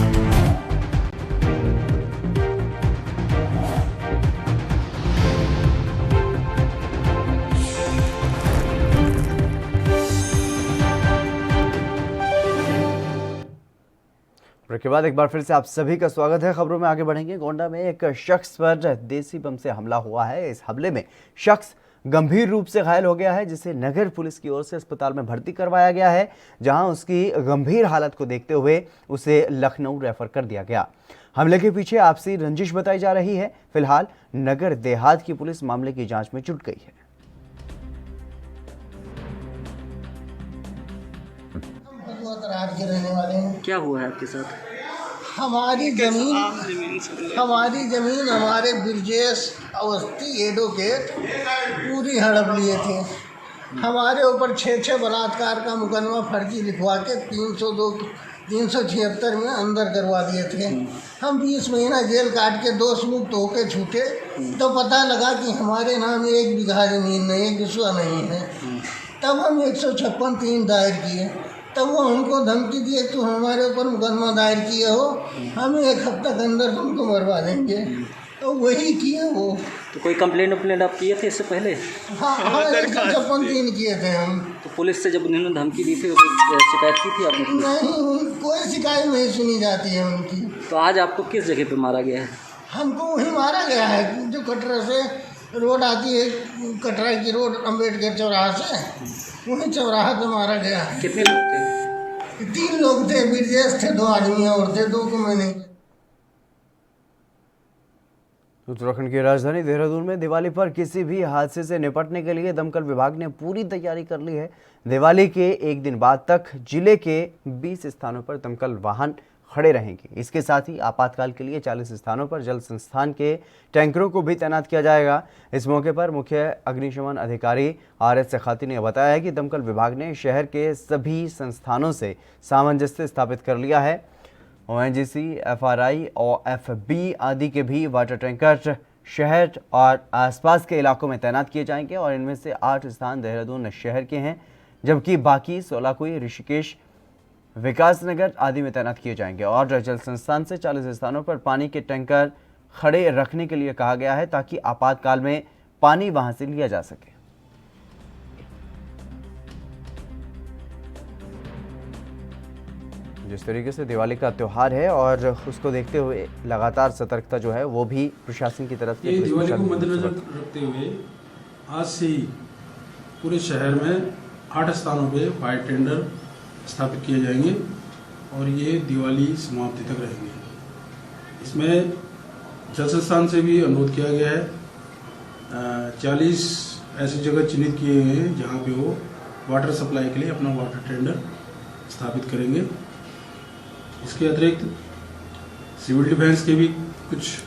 ब्रेक के बाद एक बार फिर से आप सभी का स्वागत है। खबरों में आगे बढ़ेंगे। गोंडा में एक शख्स पर देसी बम से हमला हुआ है। इस हमले में शख्स गंभीर रूप से घायल हो गया है, जिसे नगर पुलिस की ओर से अस्पताल में भर्ती करवाया गया है, जहां उसकी गंभीर हालत को देखते हुए उसे लखनऊ रेफर कर दिया गया। हमले के पीछे आपसी रंजिश बताई जा रही है। फिलहाल नगर देहात की पुलिस मामले की जांच में जुट गई है। के रहने वाले हैं। क्या हुआ है आपके साथ? हमारी जमीन हमारे ब्रिजेश अवस्थी एडवोकेट पूरी हड़प लिए थे। हमारे ऊपर 6 बलात्कार का मुकदमा फर्जी लिखवा के 376 में अंदर करवा दिए थे। हम 20 महीना जेल काट के दोष मुक्त होके छूटे तो पता लगा कि हमारे नाम 1 बीघा जमीन नहीं, 1 बिस्वा नहीं है। तब हम 156(3) दायर किए। तब वो हमको धमकी दिए तो हमारे ऊपर मुकदमा दायर किए हो, हम 1 हफ्ते के अंदर तुमको मरवा देंगे। तो वही किए वो। तो कोई कंप्लेंट आप किए थे इससे पहले? हाँ 156(3) किए थे हम। तो पुलिस से जब उन्होंने धमकी दी थी तो शिकायत की थी आपने? नहीं, कोई शिकायत नहीं सुनी जाती है उनकी। तो आज आपको किस जगह पे मारा गया है? हमको वही मारा गया है जो कटरा से रोड आती है, कटरा की रोड अम्बेडकर चौराहा से, वही चौराहा पे मारा गया। कितने लोग थे? 3 लोग थे, ब्रिजेश थे, 2 आदमी और थे, 2 को मैंने। उत्तराखंड की राजधानी देहरादून में दिवाली पर किसी भी हादसे से निपटने के लिए दमकल विभाग ने पूरी तैयारी कर ली है। दिवाली के एक दिन बाद तक जिले के 20 स्थानों पर दमकल वाहन खड़े रहेंगे। इसके साथ ही आपातकाल के लिए 40 स्थानों पर जल संस्थान के टैंकरों को भी तैनात किया जाएगा। इस मौके पर मुख्य अग्निशमन अधिकारी RS सखाती ने बताया है कि दमकल विभाग ने शहर के सभी संस्थानों से सामंजस्य स्थापित कर लिया है। ONGC, FRI और FB आदि के भी वाटर टैंकर शहर और आसपास के इलाकों में तैनात किए जाएंगे और इनमें से 8 स्थान देहरादून शहर के हैं, जबकि बाकी 16 कोई ऋषिकेश, विकासनगर आदि में तैनात किए जाएंगे। और जल संस्थान से 40 स्थानों पर पानी के टैंकर खड़े रखने के लिए कहा गया है, ताकि आपातकाल में पानी वहां से लिया जा सके। जिस तरीके से दिवाली का त्यौहार है और उसको देखते हुए लगातार सतर्कता जो है वो भी प्रशासन की तरफ से दिवाली को मद्देनजर रखते हुए आज से ही पूरे शहर में 8 स्थानों पे फायर टेंडर स्थापित किए जाएंगे और ये दिवाली समाप्ति तक रहेंगे। इसमें जल संस्थान से भी अनुरोध किया गया है। 40 ऐसी जगह चिन्हित किए गए हैं जहाँ पे वो वाटर सप्लाई के लिए अपना वाटर टेंडर स्थापित करेंगे। इसके अतिरिक्त सिविल डिफेंस के भी कुछ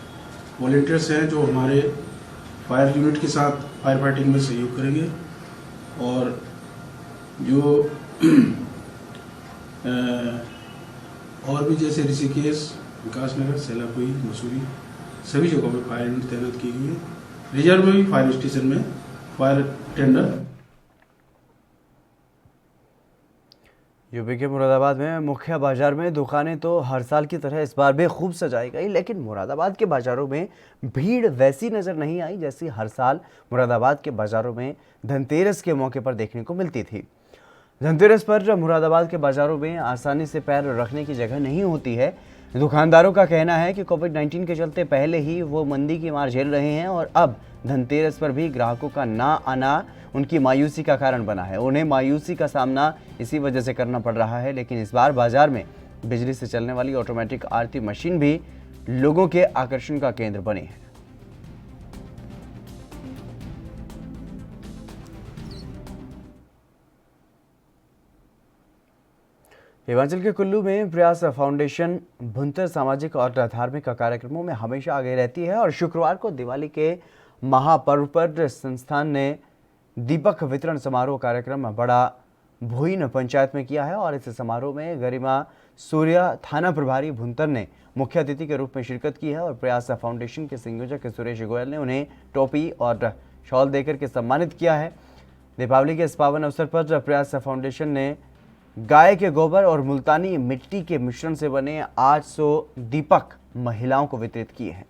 वॉलंटियर्स हैं जो हमारे फायर यूनिट के साथ फायर फाइटिंग में सहयोग करेंगे और जो और भी जैसे ऋषिकेश, विकासनगर, सेलापुरी, मसूरी सभी जगहों पर फायर यूनिट तैनात की गई है। रिजर्व में भी फायर स्टेशन में फायर टेंडर। यूपी के मुरादाबाद में मुख्य बाजार में दुकानें तो हर साल की तरह इस बार भी खूब सजाई गई, लेकिन मुरादाबाद के बाजारों में भीड़ वैसी नजर नहीं आई जैसी हर साल मुरादाबाद के बाजारों में धनतेरस के मौके पर देखने को मिलती थी। धनतेरस पर मुरादाबाद के बाजारों में आसानी से पैर रखने की जगह नहीं होती है। दुकानदारों का कहना है कि कोविड-19 के चलते पहले ही वो मंदी की मार झेल रहे हैं और अब धनतेरस पर भी ग्राहकों का ना आना उनकी मायूसी का कारण बना है। उन्हें मायूसी का सामना इसी वजह से करना पड़ रहा है, लेकिन इस बार बाजार में बिजली से चलने वाली ऑटोमेटिक आरती मशीन भी लोगों के आकर्षण का केंद्र बनी है। हिमाचल के कुल्लू में प्रयास फाउंडेशन भुंतर सामाजिक और धार्मिक कार्यक्रमों में हमेशा आगे रहती है और शुक्रवार को दिवाली के महापर्व पर संस्थान ने दीपक वितरण समारोह कार्यक्रम बड़ा भुईन पंचायत में किया है और इस समारोह में गरिमा सूर्या थाना प्रभारी भुंतर ने मुख्य अतिथि के रूप में शिरकत की है और प्रयास फाउंडेशन के संयोजक सुरेश गोयल ने उन्हें टोपी और शॉल देकर के सम्मानित किया है। दीपावली के इस पावन अवसर पर प्रयास फाउंडेशन ने गाय के गोबर और मुल्तानी मिट्टी के मिश्रण से बने 800 दीपक महिलाओं को वितरित किए हैं।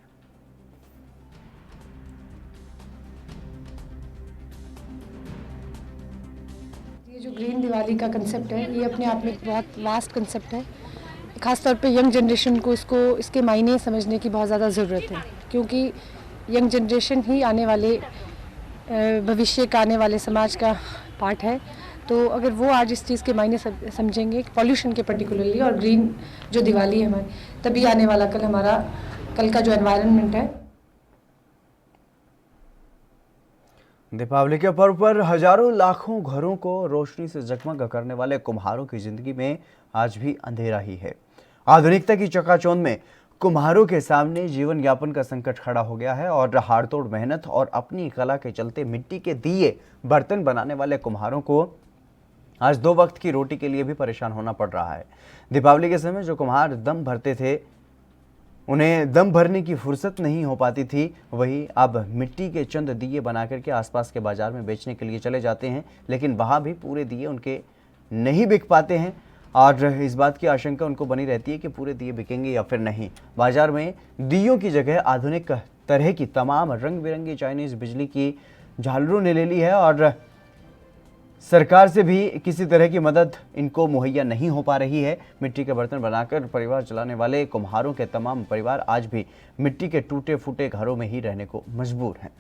ये जो ग्रीन दिवाली का कंसेप्ट है, ये अपने आप में एक बहुत वास्ट कंसेप्ट है। खासतौर पे यंग जनरेशन को इसके मायने समझने की बहुत ज़्यादा ज़रूरत है, क्योंकि यंग जनरेशन ही आने वाले भविष्य का, आने वाले समाज का पार्ट है। तो अगर वो आज इस चीज़ के मायने समझेंगे, पॉल्यूशन के पर्टिकुलरली, और ग्रीन जो दिवाली है हमारी, तभी आने वाला कल का जो एनवायरनमेंट है। दीपावली के पर्व पर हजारों लाखों घरों को रोशनी से जगमग करने वाले कुम्हारों की जिंदगी में आज भी अंधेरा ही है। आधुनिकता की चकाचौंध में कुम्हारों के सामने जीवन यापन का संकट खड़ा हो गया है और हाड़तोड़ मेहनत और अपनी कला के चलते मिट्टी के दिए बर्तन बनाने वाले कुम्हारों को आज 2 वक्त की रोटी के लिए भी परेशान होना पड़ रहा है। दीपावली के समय जो कुम्हार दम भरते थे, उन्हें दम भरने की फुर्सत नहीं हो पाती थी, वही अब मिट्टी के चंद दिए बनाकर के आसपास के बाजार में बेचने के लिए चले जाते हैं, लेकिन वहाँ भी पूरे दिए उनके नहीं बिक पाते हैं और इस बात की आशंका उनको बनी रहती है कि पूरे दिए बिकेंगे या फिर नहीं। बाजार में दियों की जगह आधुनिक तरह की तमाम रंग बिरंगी चाइनीज बिजली की झालरों ने ले ली है और सरकार से भी किसी तरह की मदद इनको मुहैया नहीं हो पा रही है। मिट्टी के बर्तन बनाकर परिवार चलाने वाले कुम्हारों के तमाम परिवार आज भी मिट्टी के टूटे फूटे घरों में ही रहने को मजबूर हैं।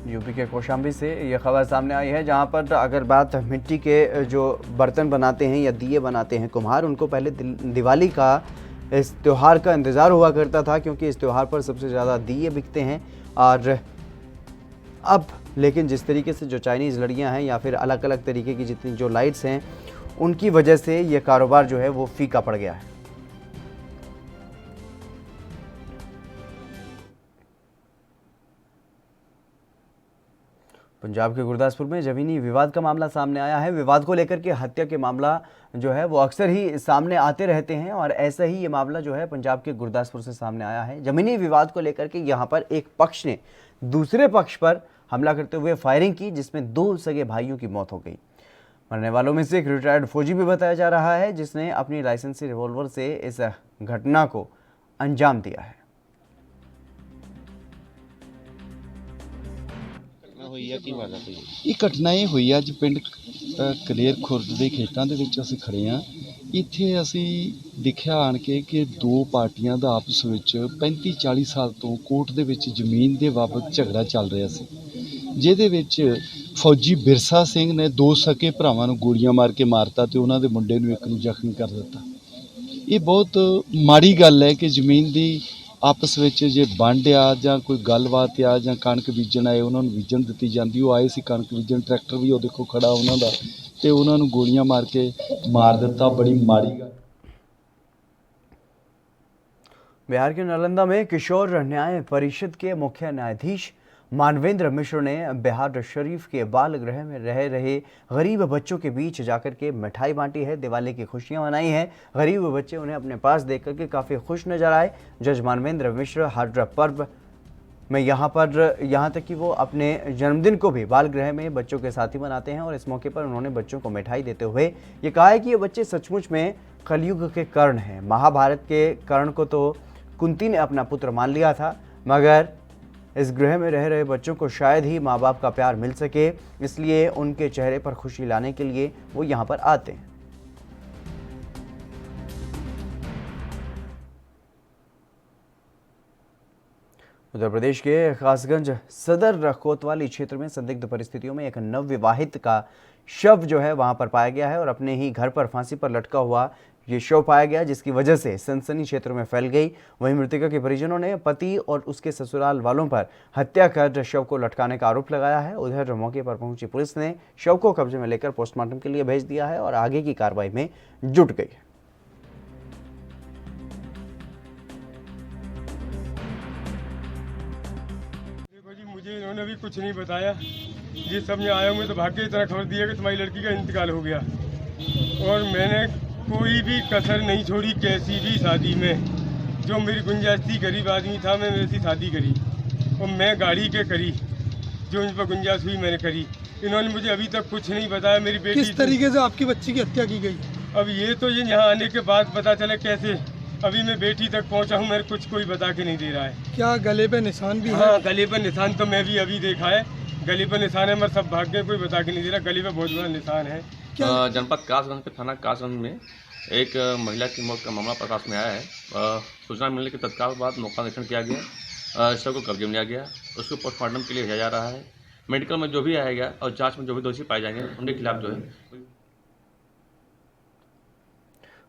यूपी के कौशाम्बी से ये खबर सामने आई है, जहां पर अगर बात मिट्टी के जो बर्तन बनाते हैं या दिए बनाते हैं कुम्हार, उनको पहले दिवाली का इस त्यौहार का इंतज़ार हुआ करता था, क्योंकि इस त्यौहार पर सबसे ज़्यादा दिए बिकते हैं। और अब लेकिन जिस तरीके से जो चाइनीज़ लड़ियाँ हैं या फिर अलग अलग तरीके की जितनी जो लाइट्स हैं, उनकी वजह से ये कारोबार जो है वो फीका पड़ गया है। पंजाब के गुरदासपुर में ज़मीनी विवाद का मामला सामने आया है। विवाद को लेकर के हत्या के मामला जो है वो अक्सर ही सामने आते रहते हैं और ऐसा ही ये मामला जो है पंजाब के गुरदासपुर से सामने आया है। ज़मीनी विवाद को लेकर के यहाँ पर एक पक्ष ने दूसरे पक्ष पर हमला करते हुए फायरिंग की, जिसमें 2 सगे भाइयों की मौत हो गई। मरने वालों में से एक रिटायर्ड फौजी भी बताया जा रहा है, जिसने अपनी लाइसेंसी रिवॉल्वर से इस घटना को अंजाम दिया है। ਇਹ ਘਟਨਾ ਇਹ ਹੋਈ ਅੱਜ ਪਿੰਡ ਕਲੇਰ ਖੁਰਦ ਦੇ ਖੇਤਾਂ ਦੇ ਵਿੱਚ ਅਸੀਂ ਖੜੇ ਹਾਂ। ਇੱਥੇ ਅਸੀਂ ਦੇਖਿਆ ਆਣ ਕੇ ਕਿ 2 ਪਾਰਟੀਆਂ ਦਾ ਆਪਸ ਵਿੱਚ 35-40 ਸਾਲ ਤੋਂ ਕੋਰਟ ਦੇ ਵਿੱਚ ਜ਼ਮੀਨ ਦੇ ਬਾਬਤ ਝਗੜਾ ਚੱਲ ਰਿਹਾ ਸੀ, ਜਿਹਦੇ ਵਿੱਚ ਫੌਜੀ ਬਿਰਸਾ ਸਿੰਘ ਨੇ 2 ਸਕੇ ਭਰਾਵਾਂ ਨੂੰ ਗੋਲੀਆਂ ਮਾਰ ਕੇ ਮਾਰਤਾ ਤੇ ਉਹਨਾਂ ਦੇ ਮੁੰਡੇ ਨੂੰ ਇੱਕ ਨੂੰ ਜ਼ਖਮੀ ਕਰ ਦਿੱਤਾ। ਇਹ ਬਹੁਤ ਮਾੜੀ ਗੱਲ ਹੈ ਕਿ ਜ਼ਮੀਨ ਦੀ आपस ਵਿੱਚ ਜੇ ਵੰਡ ਆ ਜਾਂ ਕੋਈ ਗੱਲਬਾਤ ਆ ਜਾਂ ਕਣਕ ਬੀਜਣ ਆਏ ਉਹਨਾਂ ਨੂੰ ਬੀਜਣ ਦਿੱਤੀ ਜਾਂਦੀ। ਉਹ ਆਏ ਸੀ ਕਣਕ ਬੀਜਣ, ਟਰੈਕਟਰ ਵੀ ਉਹ ਦੇਖੋ ਖੜਾ ਉਹਨਾਂ ਦਾ, ਤੇ ਉਹਨਾਂ ਨੂੰ ਗੋਲੀਆਂ ਮਾਰ ਕੇ ਮਾਰ ਦਿੱਤਾ। बड़ी माड़ी गल। बिहार के नालंदा में किशोर न्याय परिषद के मुख्य न्यायाधीश मानवेंद्र मिश्र ने बिहार शरीफ के बाल गृह में रह रहे गरीब बच्चों के बीच जाकर के मिठाई बांटी है, दिवाली की खुशियां मनाई हैं। गरीब बच्चे उन्हें अपने पास देख करके काफ़ी खुश नजर आए। जज मानवेंद्र मिश्र हर पर्व में यहाँ तक कि वो अपने जन्मदिन को भी बाल गृह में बच्चों के साथ ही मनाते हैं और इस मौके पर उन्होंने बच्चों को मिठाई देते हुए ये कहा है कि ये बच्चे सचमुच में कलयुग के कर्ण हैं। महाभारत के कर्ण को तो कुंती ने अपना पुत्र मान लिया था, मगर इस गृह में रह रहे बच्चों को शायद ही माँ बाप का प्यार मिल सके, इसलिए उनके चेहरे पर खुशी लाने के लिए वो यहाँ पर आते हैं। उत्तर प्रदेश के खासगंज सदर कोतवाली क्षेत्र में संदिग्ध परिस्थितियों में एक नवविवाहित का शव जो है वहां पर पाया गया है और अपने ही घर पर फांसी पर लटका हुआ ये शव पाया गया, जिसकी वजह से सनसनी क्षेत्र में फैल गई। वहीं मृतका के परिजनों ने पति और उसके ससुराल वालों पर हत्या कर शव को लटकाने का आरोप लगाया है। उधर मौके पर पहुंची पुलिस ने शव को कब्जे में लेकर पोस्टमार्टम के लिए भेज दिया है और आगे की कार्रवाई में जुट गई है। मुझे इन्होंने भी कुछ नहीं बताया। जिस सब ने आए हुए तो भाग्य की तरह खबर दिया कि तुम्हारी लड़की का इंतकाल हो गया, और मैंने कोई भी कसर नहीं छोड़ी कैसी भी शादी में। जो मेरी गुंजाइश थी, गरीब आदमी था मैं, वैसी शादी करी और मैं गाड़ी के करी, जो मुझ पर गुंजाइश हुई मैंने करी। इन्होंने मुझे अभी तक कुछ नहीं बताया। मेरी बेटी किस तरीके से आपकी बच्ची की हत्या की गई? अब ये तो ये यहाँ आने के बाद पता चला कैसे। अभी मैं बेटी तक पहुँचा हूँ, मेरे कुछ कोई बता के नहीं दे रहा है। क्या गले पे निशान भी है? हाँ, गले पर निशान तो मैं भी अभी देखा है, गले पर निशान है, मगर सब भाग गए, कोई बता के नहीं दे रहा। गले पर बहुत बड़ा निशान है। जनपद कासगंज के थाना कासगंज में एक महिला की मौत का मामला प्रकाश में आया है। सूचना मिलने के तत्काल बाद मौका निरीक्षण किया गया, शव को कब्जे में लिया गया, उसको पोस्टमार्टम के लिए भेजा जा रहा है। मेडिकल में जो भी आएगा और जांच में जो भी दोषी पाए जाएंगे उनके खिलाफ जो है।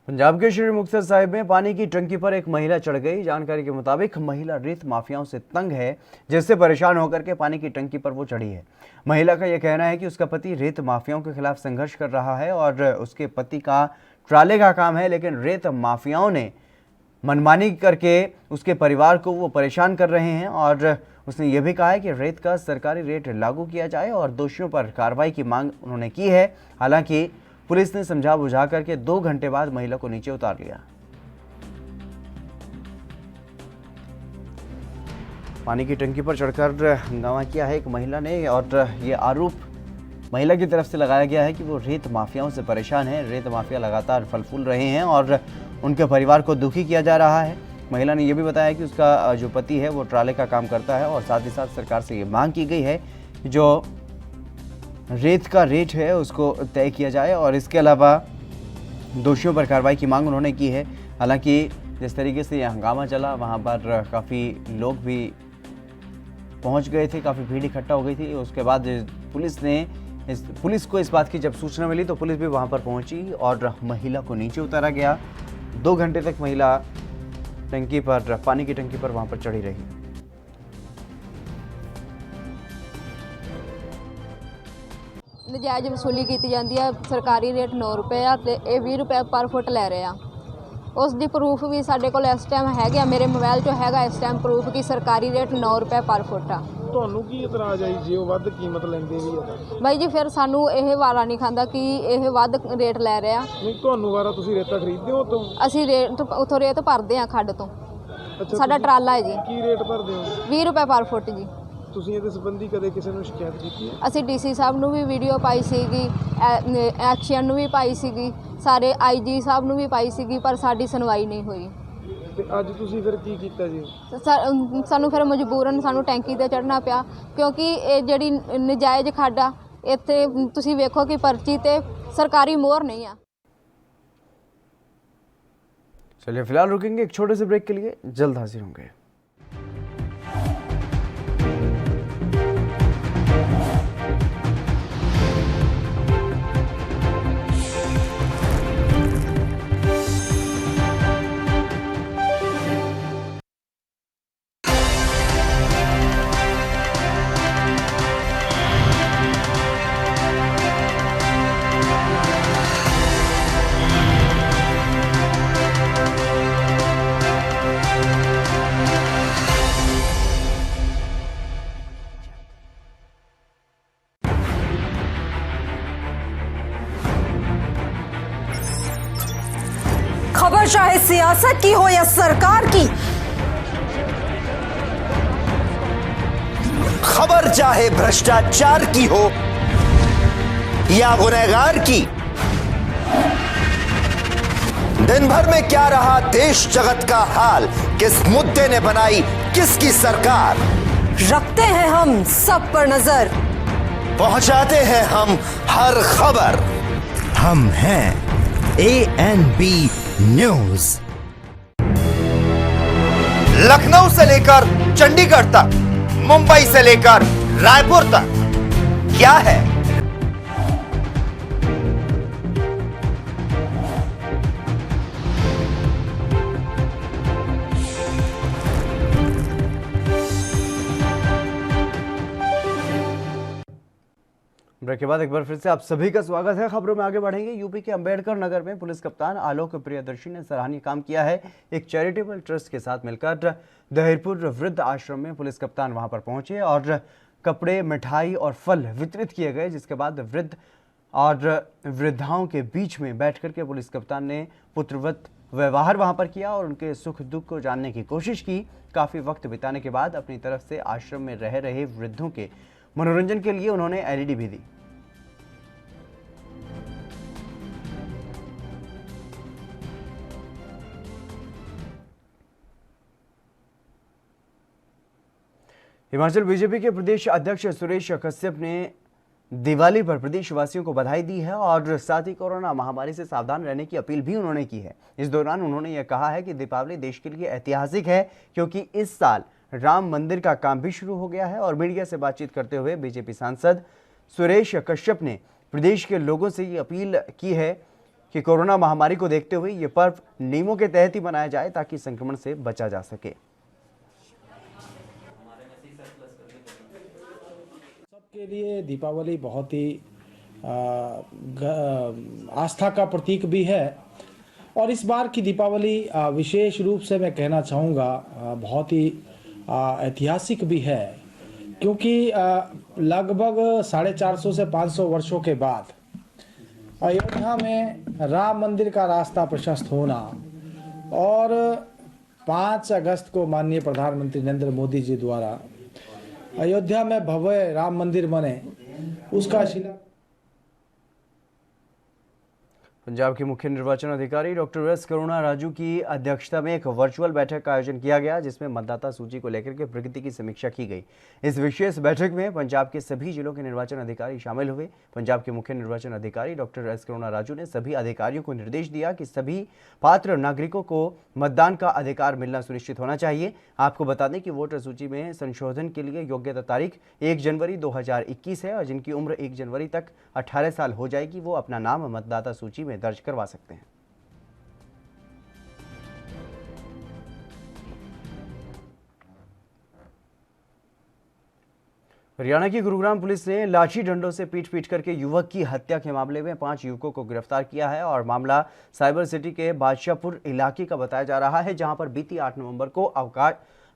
पंजाब के श्री मुक्तसर साहिब में पानी की टंकी पर एक महिला चढ़ गई। जानकारी के मुताबिक महिला रेत माफियाओं से तंग है, जिससे परेशान होकर के पानी की टंकी पर वो चढ़ी है। महिला का यह कहना है कि उसका पति रेत माफियाओं के खिलाफ संघर्ष कर रहा है और उसके पति का ट्राले का काम है, लेकिन रेत माफियाओं ने मनमानी करके उसके परिवार को वो परेशान कर रहे हैं। और उसने ये भी कहा है कि रेत का सरकारी रेट लागू किया जाए और दोषियों पर कार्रवाई की मांग उन्होंने की है। हालांकि पुलिस ने समझा बुझा करके 2 घंटे बाद महिला को नीचे उतार लिया। पानी की टंकी पर चढ़कर हंगामा किया है एक महिला ने, और ये आरोप महिला की तरफ से लगाया गया है कि वो रेत माफियाओं से परेशान है। रेत माफिया लगातार फल फूल रहे हैं और उनके परिवार को दुखी किया जा रहा है। महिला ने यह भी बताया कि उसका जो पति है वो ट्राले का काम करता है और साथ ही साथ सरकार से ये मांग की गई है कि जो रेत का रेट है उसको तय किया जाए और इसके अलावा दोषियों पर कार्रवाई की मांग उन्होंने की है। हालांकि जिस तरीके से यह हंगामा चला, वहाँ पर काफ़ी लोग भी पहुँच गए थे, काफ़ी भीड़ इकट्ठा हो गई थी। उसके बाद पुलिस को इस बात की जब सूचना मिली तो पुलिस भी वहाँ पर पहुँची और महिला को नीचे उतारा गया। 2 घंटे तक महिला टंकी पर, पानी की टंकी पर वहाँ पर चढ़ी रही। नजायज वसूली की जाती है। सरकारी रेट 9 रुपए आ ते 20 रुपए पर फुट लै रहे हैं। उस दी प्रूफ भी साडे कोल इस टाइम है, मेरे मोबाइल चो है इस टाइम प्रूफ कि सरकारी रेट 9 रुपए पर फुट आ। ਤੁਹਾਨੂੰ ਕੀ ਇਤਰਾਜ਼ ਆਈ ਜੇ ਉਹ ਵੱਧ ਕੀਮਤ ਲੈਂਦੇ ਵੀ ਆ? ਬਾਈ ਜੀ ਫਿਰ ਸਾਨੂੰ ਇਹ ਵਾਰਾ ਨਹੀਂ ਖਾਂਦਾ ਕਿ ਇਹ ਵੱਧ ਰੇਟ ਲੈ ਰਿਹਾ। ਨਹੀਂ ਤੁਹਾਨੂੰ ਵਾਰਾ, ਤੁਸੀਂ ਰੇਤਾ ਖਰੀਦਦੇ ਹੋ ਉਤੋਂ? ਅਸੀਂ ਰੇਟ ਉਥੋਂ ਰੇਤ ਭਰਦੇ ਆ ਖੱਡ ਤੋਂ। ਸਾਡਾ ਟਰਾਲਾ ਹੈ ਜੀ। ਕੀ ਰੇਟ ਭਰਦੇ ਹੋ? 20 ਰੁਪਏ ਪਰ ਫੁੱਟ ਜੀ। ਤੁਸੀਂ ਇਹਦੇ ਸੰਬੰਧੀ ਕਦੇ ਕਿਸੇ ਨੂੰ ਸ਼ਿਕਾਇਤ ਕੀਤੀ ਹੈ? ਅਸੀਂ ਡੀਸੀ ਸਾਹਿਬ ਨੂੰ ਵੀ ਵੀਡੀਓ ਪਾਈ ਸੀਗੀ, ਐਕਸ਼ਨ ਨੂੰ ਵੀ ਪਾਈ ਸੀਗੀ, ਸਾਰੇ ਆਈਜੀ ਸਾਹਿਬ ਨੂੰ ਵੀ ਪਾਈ ਸੀਗੀ, ਪਰ ਸਾਡੀ ਸੁਣਵਾਈ ਨਹੀਂ ਹੋਈ। ਤੇ ਅੱਜ ਤੁਸੀਂ ਫਿਰ ਕੀ ਕੀਤਾ ਜੀ? ਸਾਨੂੰ ਫਿਰ ਮਜਬੂਰਨ ਸਾਨੂੰ ਟੈਂਕੀ ਤੇ ਚੜ੍ਹਨਾ ਪਿਆ, ਕਿਉਂਕਿ ਇਹ ਜਿਹੜੀ ਨਜਾਇਜ਼ ਖੱਡ ਆ ਇੱਥੇ ਤੁਸੀਂ ਵੇਖੋ ਕਿ ਪਰਚੀ ਤੇ सरकारी मोहर नहीं है। चलिए फिलहाल रुकेंगे एक छोटे से ब्रेक के लिए, जल्द हाजिर होंगे। खबर चाहे सियासत की हो या सरकार की, खबर चाहे भ्रष्टाचार की हो या गुनहगार की, दिन भर में क्या रहा देश जगत का हाल, किस मुद्दे ने बनाई किसकी सरकार, रखते हैं हम सब पर नजर, पहुंचाते हैं हम हर खबर। हम हैं ANB न्यूज। लखनऊ से लेकर चंडीगढ़ तक, मुंबई से लेकर रायपुर तक, क्या है ब्रेक के बाद एक बार फिर से आप सभी का स्वागत है। खबरों में आगे बढ़ेंगे। यूपी के अंबेडकर नगर में पुलिस कप्तान आलोक प्रियदर्शी ने सराहनीय काम किया है। एक चैरिटेबल ट्रस्ट के साथ मिलकर दहिरपुर वृद्ध आश्रम में पुलिस कप्तान वहां पर पहुंचे और कपड़े, मिठाई और फल वितरित किए गए, जिसके बाद वृद्ध और वृद्धाओं के बीच में बैठ करके पुलिस कप्तान ने पुत्रवत व्यवहार वहां पर किया और उनके सुख दुख को जानने की कोशिश की। काफी वक्त बिताने के बाद अपनी तरफ से आश्रम में रह रहे वृद्धों के मनोरंजन के लिए उन्होंने LED भी दी। हिमाचल बीजेपी के प्रदेश अध्यक्ष सुरेश कश्यप ने दिवाली पर प्रदेशवासियों को बधाई दी है और साथ ही कोरोना महामारी से सावधान रहने की अपील भी उन्होंने की है। इस दौरान उन्होंने यह कहा है कि दीपावली देश के लिए ऐतिहासिक है क्योंकि इस साल राम मंदिर का काम भी शुरू हो गया है। और मीडिया से बातचीत करते हुए बीजेपी सांसद सुरेश कश्यप ने प्रदेश के लोगों से ये अपील की है कि कोरोना महामारी को देखते हुए ये पर्व नियमों के तहत ही मनाया जाए ताकि संक्रमण से बचा जा सके। सबके लिए दीपावली बहुत ही आस्था का प्रतीक भी है और इस बार की दीपावली विशेष रूप से मैं कहना चाहूँगा बहुत ही ऐतिहासिक भी है क्योंकि लगभग 450 से 500 वर्षों के बाद अयोध्या में राम मंदिर का रास्ता प्रशस्त होना और 5 अगस्त को माननीय प्रधानमंत्री नरेंद्र मोदी जी द्वारा अयोध्या में भव्य राम मंदिर बने उसका शिला। पंजाब के मुख्य निर्वाचन अधिकारी डॉक्टर एस करुणा राजू की अध्यक्षता में एक वर्चुअल बैठक का आयोजन किया गया जिसमें मतदाता सूची को लेकर के प्रगति की समीक्षा की गई। इस विशेष बैठक में पंजाब के सभी जिलों के निर्वाचन अधिकारी शामिल हुए। पंजाब के मुख्य निर्वाचन अधिकारी डॉक्टर एस करुणा राजू ने सभी अधिकारियों को निर्देश दिया कि सभी पात्र नागरिकों को मतदान का अधिकार मिलना सुनिश्चित होना चाहिए। आपको बता दें कि वोटर सूची में संशोधन के लिए योग्यता तारीख 1 जनवरी 2021 है और जिनकी उम्र 1 जनवरी तक 18 साल हो जाएगी वो अपना नाम मतदाता सूची में दर्ज करवा सकते हैं। हरियाणा की गुरुग्राम पुलिस ने लाठी डंडों से पीट करके युवक की हत्या के मामले में 5 युवकों को गिरफ्तार किया है और मामला साइबर सिटी के बादशाहपुर इलाके का बताया जा रहा है, जहां पर बीती 8 नवंबर को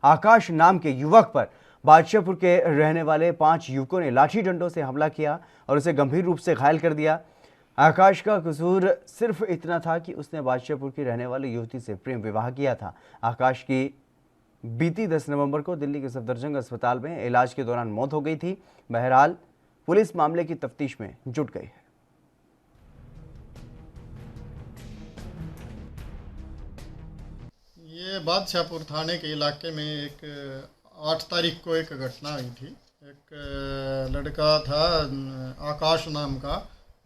आकाश नाम के युवक पर बादशाहपुर के रहने वाले 5 युवकों ने लाठी डंडों से हमला किया और उसे गंभीर रूप से घायल कर दिया। आकाश का कसूर सिर्फ इतना था कि उसने बादशाहपुर की रहने वाली युवती से प्रेम विवाह किया था। आकाश की बीती 10 नवंबर को दिल्ली के सफदरजंग अस्पताल में इलाज के दौरान मौत हो गई थी। बहरहाल पुलिस मामले की तफ्तीश में जुट गई है। ये बादशाहपुर थाने के इलाके में एक 8 तारीख को एक घटना हुई थी। एक लड़का था आकाश नाम का,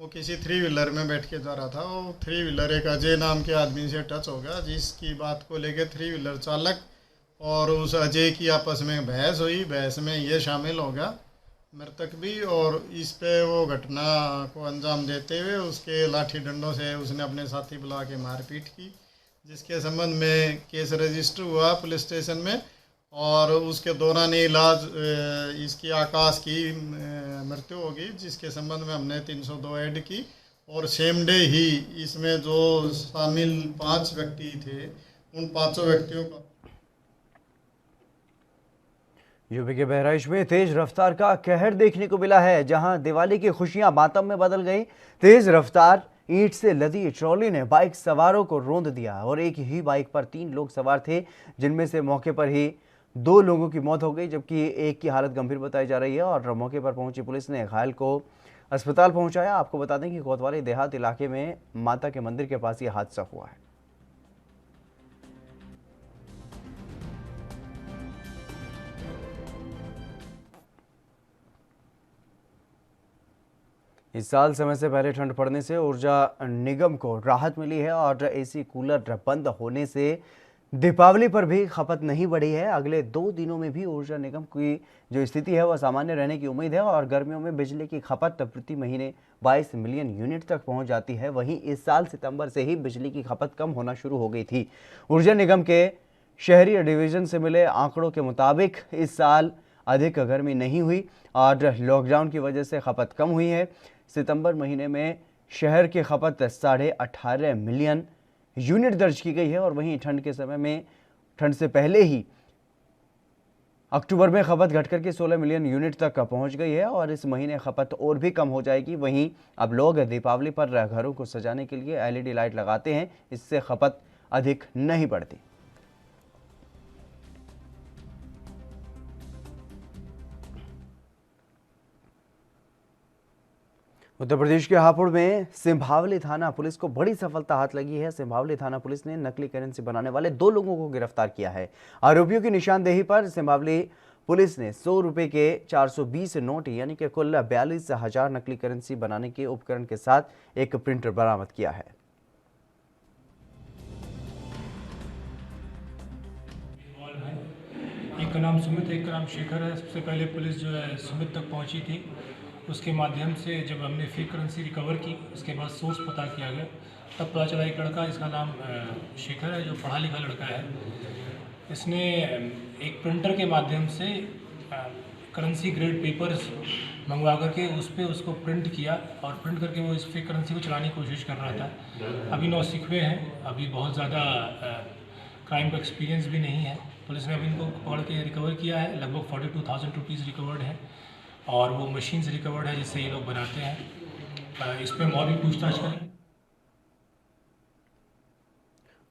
वो किसी 3 व्हीलर में बैठ के जा रहा था। वो 3 व्हीलर एक अजय नाम के आदमी से टच हो गया, जिसकी बात को लेके 3 व्हीलर चालक और उस अजय की आपस में बहस हुई। बहस में ये शामिल हो गया मृतक भी, और इस पे वो घटना को अंजाम देते हुए उसके लाठी डंडों से उसने अपने साथी बुला के मारपीट की, जिसके संबंध में केस रजिस्टर हुआ पुलिस स्टेशन में। और उसके दौरान इलाज इसकी आकाश की मृत्यु होगी, जिसके संबंध में हमने 302 ऐड की और सेम डे ही इसमें जो शामिल 5 व्यक्ति थे उन 5 व्यक्तियों का। यूपी के बहराइच में तेज रफ्तार का कहर देखने को मिला है, जहां दिवाली की खुशियां मातम में बदल गई। तेज रफ्तार ईंट से लदी ट्रॉली ने बाइक सवारों को रौंद दिया और एक ही बाइक पर 3 लोग सवार थे, जिनमें से मौके पर ही 2 लोगों की मौत हो गई, जबकि एक की हालत गंभीर बताई जा रही है। और मौके पर पहुंची पुलिस ने घायल को अस्पताल पहुंचाया। आपको बता दें कि कोतवाली देहात इलाके में माता के मंदिर के पास यह हादसा हुआ है। इस साल समय से पहले ठंड पड़ने से ऊर्जा निगम को राहत मिली है और एसी कूलर बंद होने से दीपावली पर भी खपत नहीं बढ़ी है। अगले 2 दिनों में भी ऊर्जा निगम की जो स्थिति है वह सामान्य रहने की उम्मीद है और गर्मियों में बिजली की खपत प्रति महीने 22 मिलियन यूनिट तक पहुंच जाती है। वहीं इस साल सितंबर से ही बिजली की खपत कम होना शुरू हो गई थी। ऊर्जा निगम के शहरी डिवीजन से मिले आंकड़ों के मुताबिक इस साल अधिक गर्मी नहीं हुई और लॉकडाउन की वजह से खपत कम हुई है। सितंबर महीने में शहर की खपत 18.5 मिलियन यूनिट दर्ज की गई है और वहीं ठंड से पहले ही अक्टूबर में खपत घटकर के 16 मिलियन यूनिट तक पहुंच गई है और इस महीने खपत और भी कम हो जाएगी। वहीं अब लोग दीपावली पर घरों को सजाने के लिए LED लाइट लगाते हैं, इससे खपत अधिक नहीं बढ़ती। उत्तर प्रदेश के हापुड़ में सिंभावली थाना पुलिस को बड़ी सफलता हाथ लगी है। सिंभावली थाना पुलिस ने नकली करेंसी बनाने वाले 2 लोगों को गिरफ्तार किया है। आरोपियों की निशानदेही पर सिंभावली पुलिस ने 100 रुपए के 420 नोट यानी कि कुल 42,000 नकली करेंसी बनाने के उपकरण के साथ एक प्रिंटर बरामद किया है। एक का नाम सुमित, एक का नाम शेखर है। सबसे पहले पुलिस जो है सुमित तक पहुंची थी। उसके माध्यम से जब हमने फेक करेंसी रिकवर की, उसके बाद सोर्स पता किया गया, तब पता चला एक लड़का, इसका नाम शेखर है, जो पढ़ा लिखा लड़का है। इसने एक प्रिंटर के माध्यम से करेंसी ग्रेड पेपर्स मंगवा करके उस पर उसको प्रिंट किया और प्रिंट करके वो इस फेक करेंसी को चलाने की कोशिश कर रहा था। अभी नौसिखुए हैं, अभी बहुत ज़्यादा क्राइम का एक्सपीरियंस भी नहीं है। पुलिस ने अभी इनको पकड़ के रिकवर किया है। लगभग 42,000 रुपीज़ रिकवर्ड है और वो मशीन से रिकवर्ड है जिससे ये लोग बनाते हैं। इस पर और भी पूछताछ करें।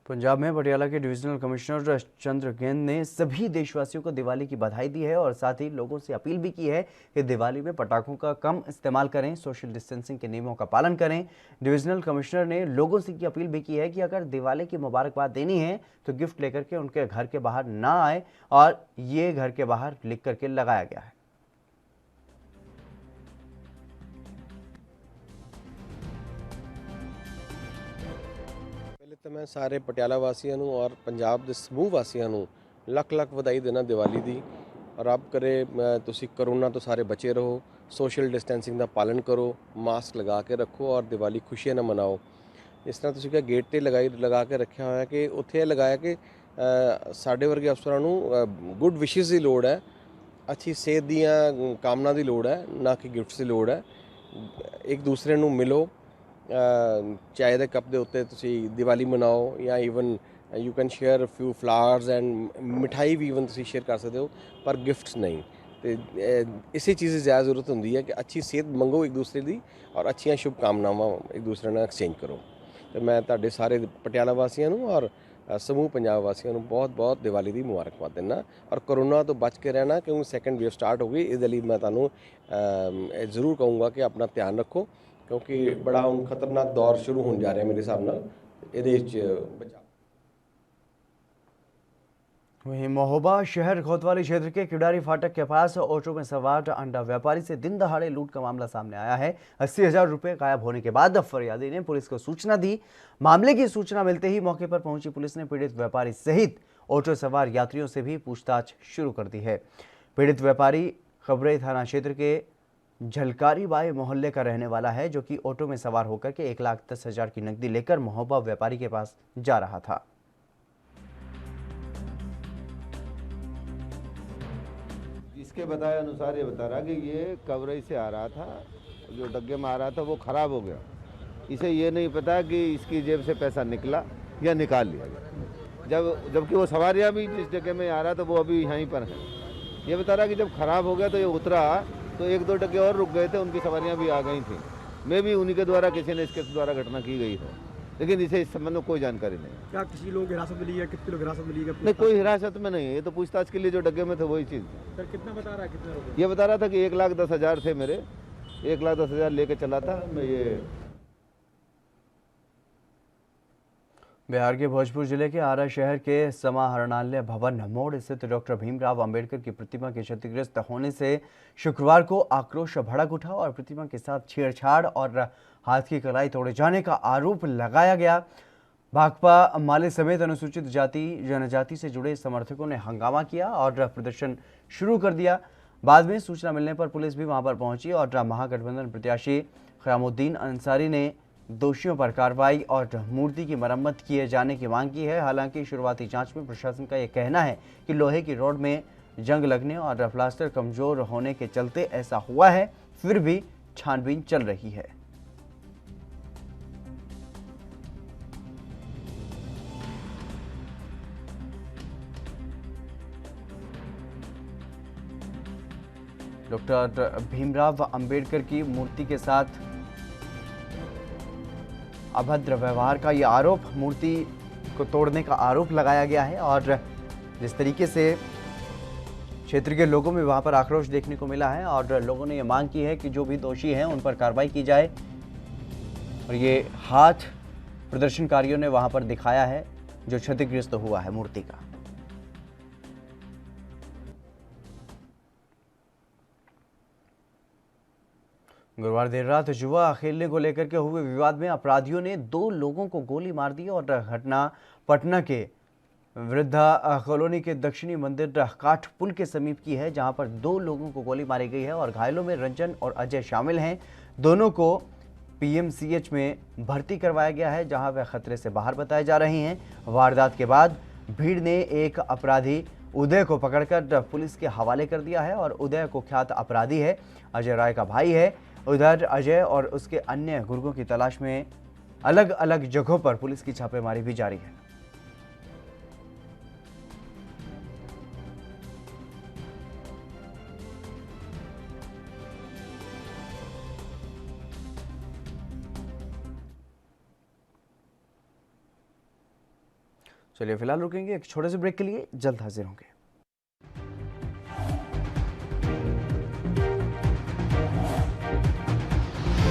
पंजाब में पटियाला के डिविजनल कमिश्नर चंद्रगेंद ने सभी देशवासियों को दिवाली की बधाई दी है और साथ ही लोगों से अपील भी की है कि दिवाली में पटाखों का कम इस्तेमाल करें, सोशल डिस्टेंसिंग के नियमों का पालन करें। डिविजनल कमिश्नर ने लोगों से की अपील भी की है कि अगर दिवाली की मुबारकबाद देनी है तो गिफ्ट लेकर के उनके घर के बाहर ना आए और ये घर के बाहर लिख करके लगाया गया है। तो मैं सारे पटियाला वासियों ਨੂੰ और पंजाब ਦੇ ਸਮੂਹ ਵਾਸੀਆਂ ਨੂੰ ਲੱਖ ਵਧਾਈ ਦੇਣਾ ਦੀਵਾਲੀ ਦੀ। और अब करे ਤੁਸੀਂ कोरोना तो सारे बचे रहो, सोशल डिस्टेंसिंग ਦਾ पालन करो, मास्क लगा के रखो और दिवाली खुशियां ना मनाओ। इस तरह ਤੁਸੀਂ ਕਿਹਾ गेट ਤੇ लगा के रखा होया कि ਉੱਥੇ ਇਹ ਲਗਾਇਆ ਕਿ ਸਾਡੇ ਵਰਗੇ ਅਫਸਰਾਂ ਨੂੰ गुड विशेस ਦੀ ਲੋੜ ਹੈ, अच्छी सेहत ਦੀਆਂ ਕਾਮਨਾ ਦੀ ਲੋੜ ਹੈ, ਨਾ ਕਿ ਗਿਫਟਸ ਦੀ ਲੋੜ ਹੈ। एक दूसरे ਨੂੰ ਮਿਲੋ, ਚਾय ਦੇ ਕੱਪ ਦੇ ਉੱਤੇ ਤੁਸੀਂ ਦੀਵਾਲੀ ਮਨਾਓ ਜਾਂ even you can share few flowers and मिठाई भी ईवन ਤੁਸੀਂ शेयर कर सकते हो पर गिफ्ट्स नहीं। तो इसी चीज़ की ज़्यादा जरूरत होती है कि अच्छी सेहत मंगो एक दूसरे की और अच्छी शुभकामनावां एक दूसरे ਨਾਲ एक्सचेंज करो। तो मैं ਤੁਹਾਡੇ ਸਾਰੇ ਪਟਿਆਲਾ ਵਾਸੀਆਂ ਨੂੰ और समूह पंजाब वासियों ਨੂੰ बहुत दिवाली की मुबारकबाद देना और कोरोना तो बच के रहना क्योंकि सैकेंड वेव स्टार्ट हो गई। इस लिए मैं ਤੁਹਾਨੂੰ ज़रूर कहूँगा कि अपना ध्यान रखो क्योंकि बड़ा ਹੁਣ खतरनाक दौर शुरू होने जा रहा है मेरे हिसाब ਨਾਲ। ਇਹਦੇ ਵਿੱਚ वहीं महोबा शहर कोतवाली क्षेत्र के किडारी फाटक के पास ऑटो में सवार अंडा व्यापारी से दिन दहाड़े लूट का मामला सामने आया है। 80,000 रुपए गायब होने के बाद फरियादी ने पुलिस को सूचना दी। मामले की सूचना मिलते ही मौके पर पहुंची पुलिस ने पीड़ित व्यापारी सहित ऑटो सवार यात्रियों से भी पूछताछ शुरू कर दी है। पीड़ित व्यापारी खबरई थाना क्षेत्र के झलकारी बाई मोहल्ले का रहने वाला है, जो कि ऑटो में सवार होकर के 1,10,000 की नकदी लेकर महोबा व्यापारी के पास जा रहा था। इसके बताए अनुसार ये बता रहा कि ये कवरई से आ रहा था, जो डग्गे में आ रहा था वो ख़राब हो गया। इसे ये नहीं पता कि इसकी जेब से पैसा निकला या निकाल लिया गया। जबकि वो सवारियाँ भी जिस जगह में आ रहा था वो अभी यहीं पर हैं। ये बता रहा कि जब ख़राब हो गया तो ये उतरा तो 1-2 डग्गे और रुक गए थे, उनकी सवारियाँ भी आ गई थी। मैं भी उन्हीं के द्वारा किसी ने इसके द्वारा घटना की गई है, लेकिन इसे इस संबंध में कोई जानकारी नहीं। क्या किसी लोग हिरासत में लिए, कितने लोग हिरासत में लिए? नहीं, कोई हिरासत में नहीं है, ये तो पूछताछ के लिए जो डग्गे में थे वही चीज़। सर कितना बता रहा है, कितने रुपए? ये बता रहा था कि 1,10,000 थे मेरे, 1,10,000 लेके चला था मैं। ये बिहार के भोजपुर जिले के आरा शहर के समाहरणालय भवन मोड़ स्थित डॉक्टर भीमराव अंबेडकर की प्रतिमा के क्षतिग्रस्त होने से शुक्रवार को आक्रोश भड़क उठा और प्रतिमा के साथ छेड़छाड़ और हाथ की कलाई तोड़े जाने का आरोप लगाया गया। भाकपा माले समेत अनुसूचित जाति जनजाति से जुड़े समर्थकों ने हंगामा किया और प्रदर्शन शुरू कर दिया। बाद में सूचना मिलने पर पुलिस भी वहां पर पहुंची और महागठबंधन प्रत्याशी क़यामुद्दीन अंसारी ने दोषियों पर कार्रवाई और मूर्ति की मरम्मत किए जाने की मांग की है। हालांकि शुरुआती जांच में प्रशासन का यह कहना है कि लोहे की रॉड में जंग लगने और प्लास्टर कमजोर होने के चलते ऐसा हुआ है, फिर भी छानबीन चल रही है। डॉक्टर भीमराव अंबेडकर की मूर्ति के साथ अभद्र व्यवहार का ये आरोप, मूर्ति को तोड़ने का आरोप लगाया गया है और जिस तरीके से क्षेत्र के लोगों में वहां पर आक्रोश देखने को मिला है और लोगों ने ये मांग की है कि जो भी दोषी हैं उन पर कार्रवाई की जाए। और ये हाथ प्रदर्शनकारियों ने वहां पर दिखाया है जो क्षतिग्रस्त हुआ है मूर्ति का। गुरुवार देर रात जुआ खेलने को लेकर के हुए विवाद में अपराधियों ने 2 लोगों को गोली मार दी और घटना पटना के वृद्धा कॉलोनी के दक्षिणी मंदिर काठ पुल के समीप की है, जहां पर 2 लोगों को गोली मारी गई है और घायलों में रंजन और अजय शामिल हैं। दोनों को पीएमसीएच में भर्ती करवाया गया है, जहां वे खतरे से बाहर बताए जा रहे हैं। वारदात के बाद भीड़ ने एक अपराधी उदय को पकड़कर पुलिस के हवाले कर दिया है और उदय कुख्यात अपराधी है, अजय राय का भाई है। उधर अजय और उसके अन्य गुर्गों की तलाश में अलग अलग जगहों पर पुलिस की छापेमारी भी जारी है। चलिए फिलहाल रुकेंगे एक छोटे से ब्रेक के लिए, जल्द हाजिर होंगे।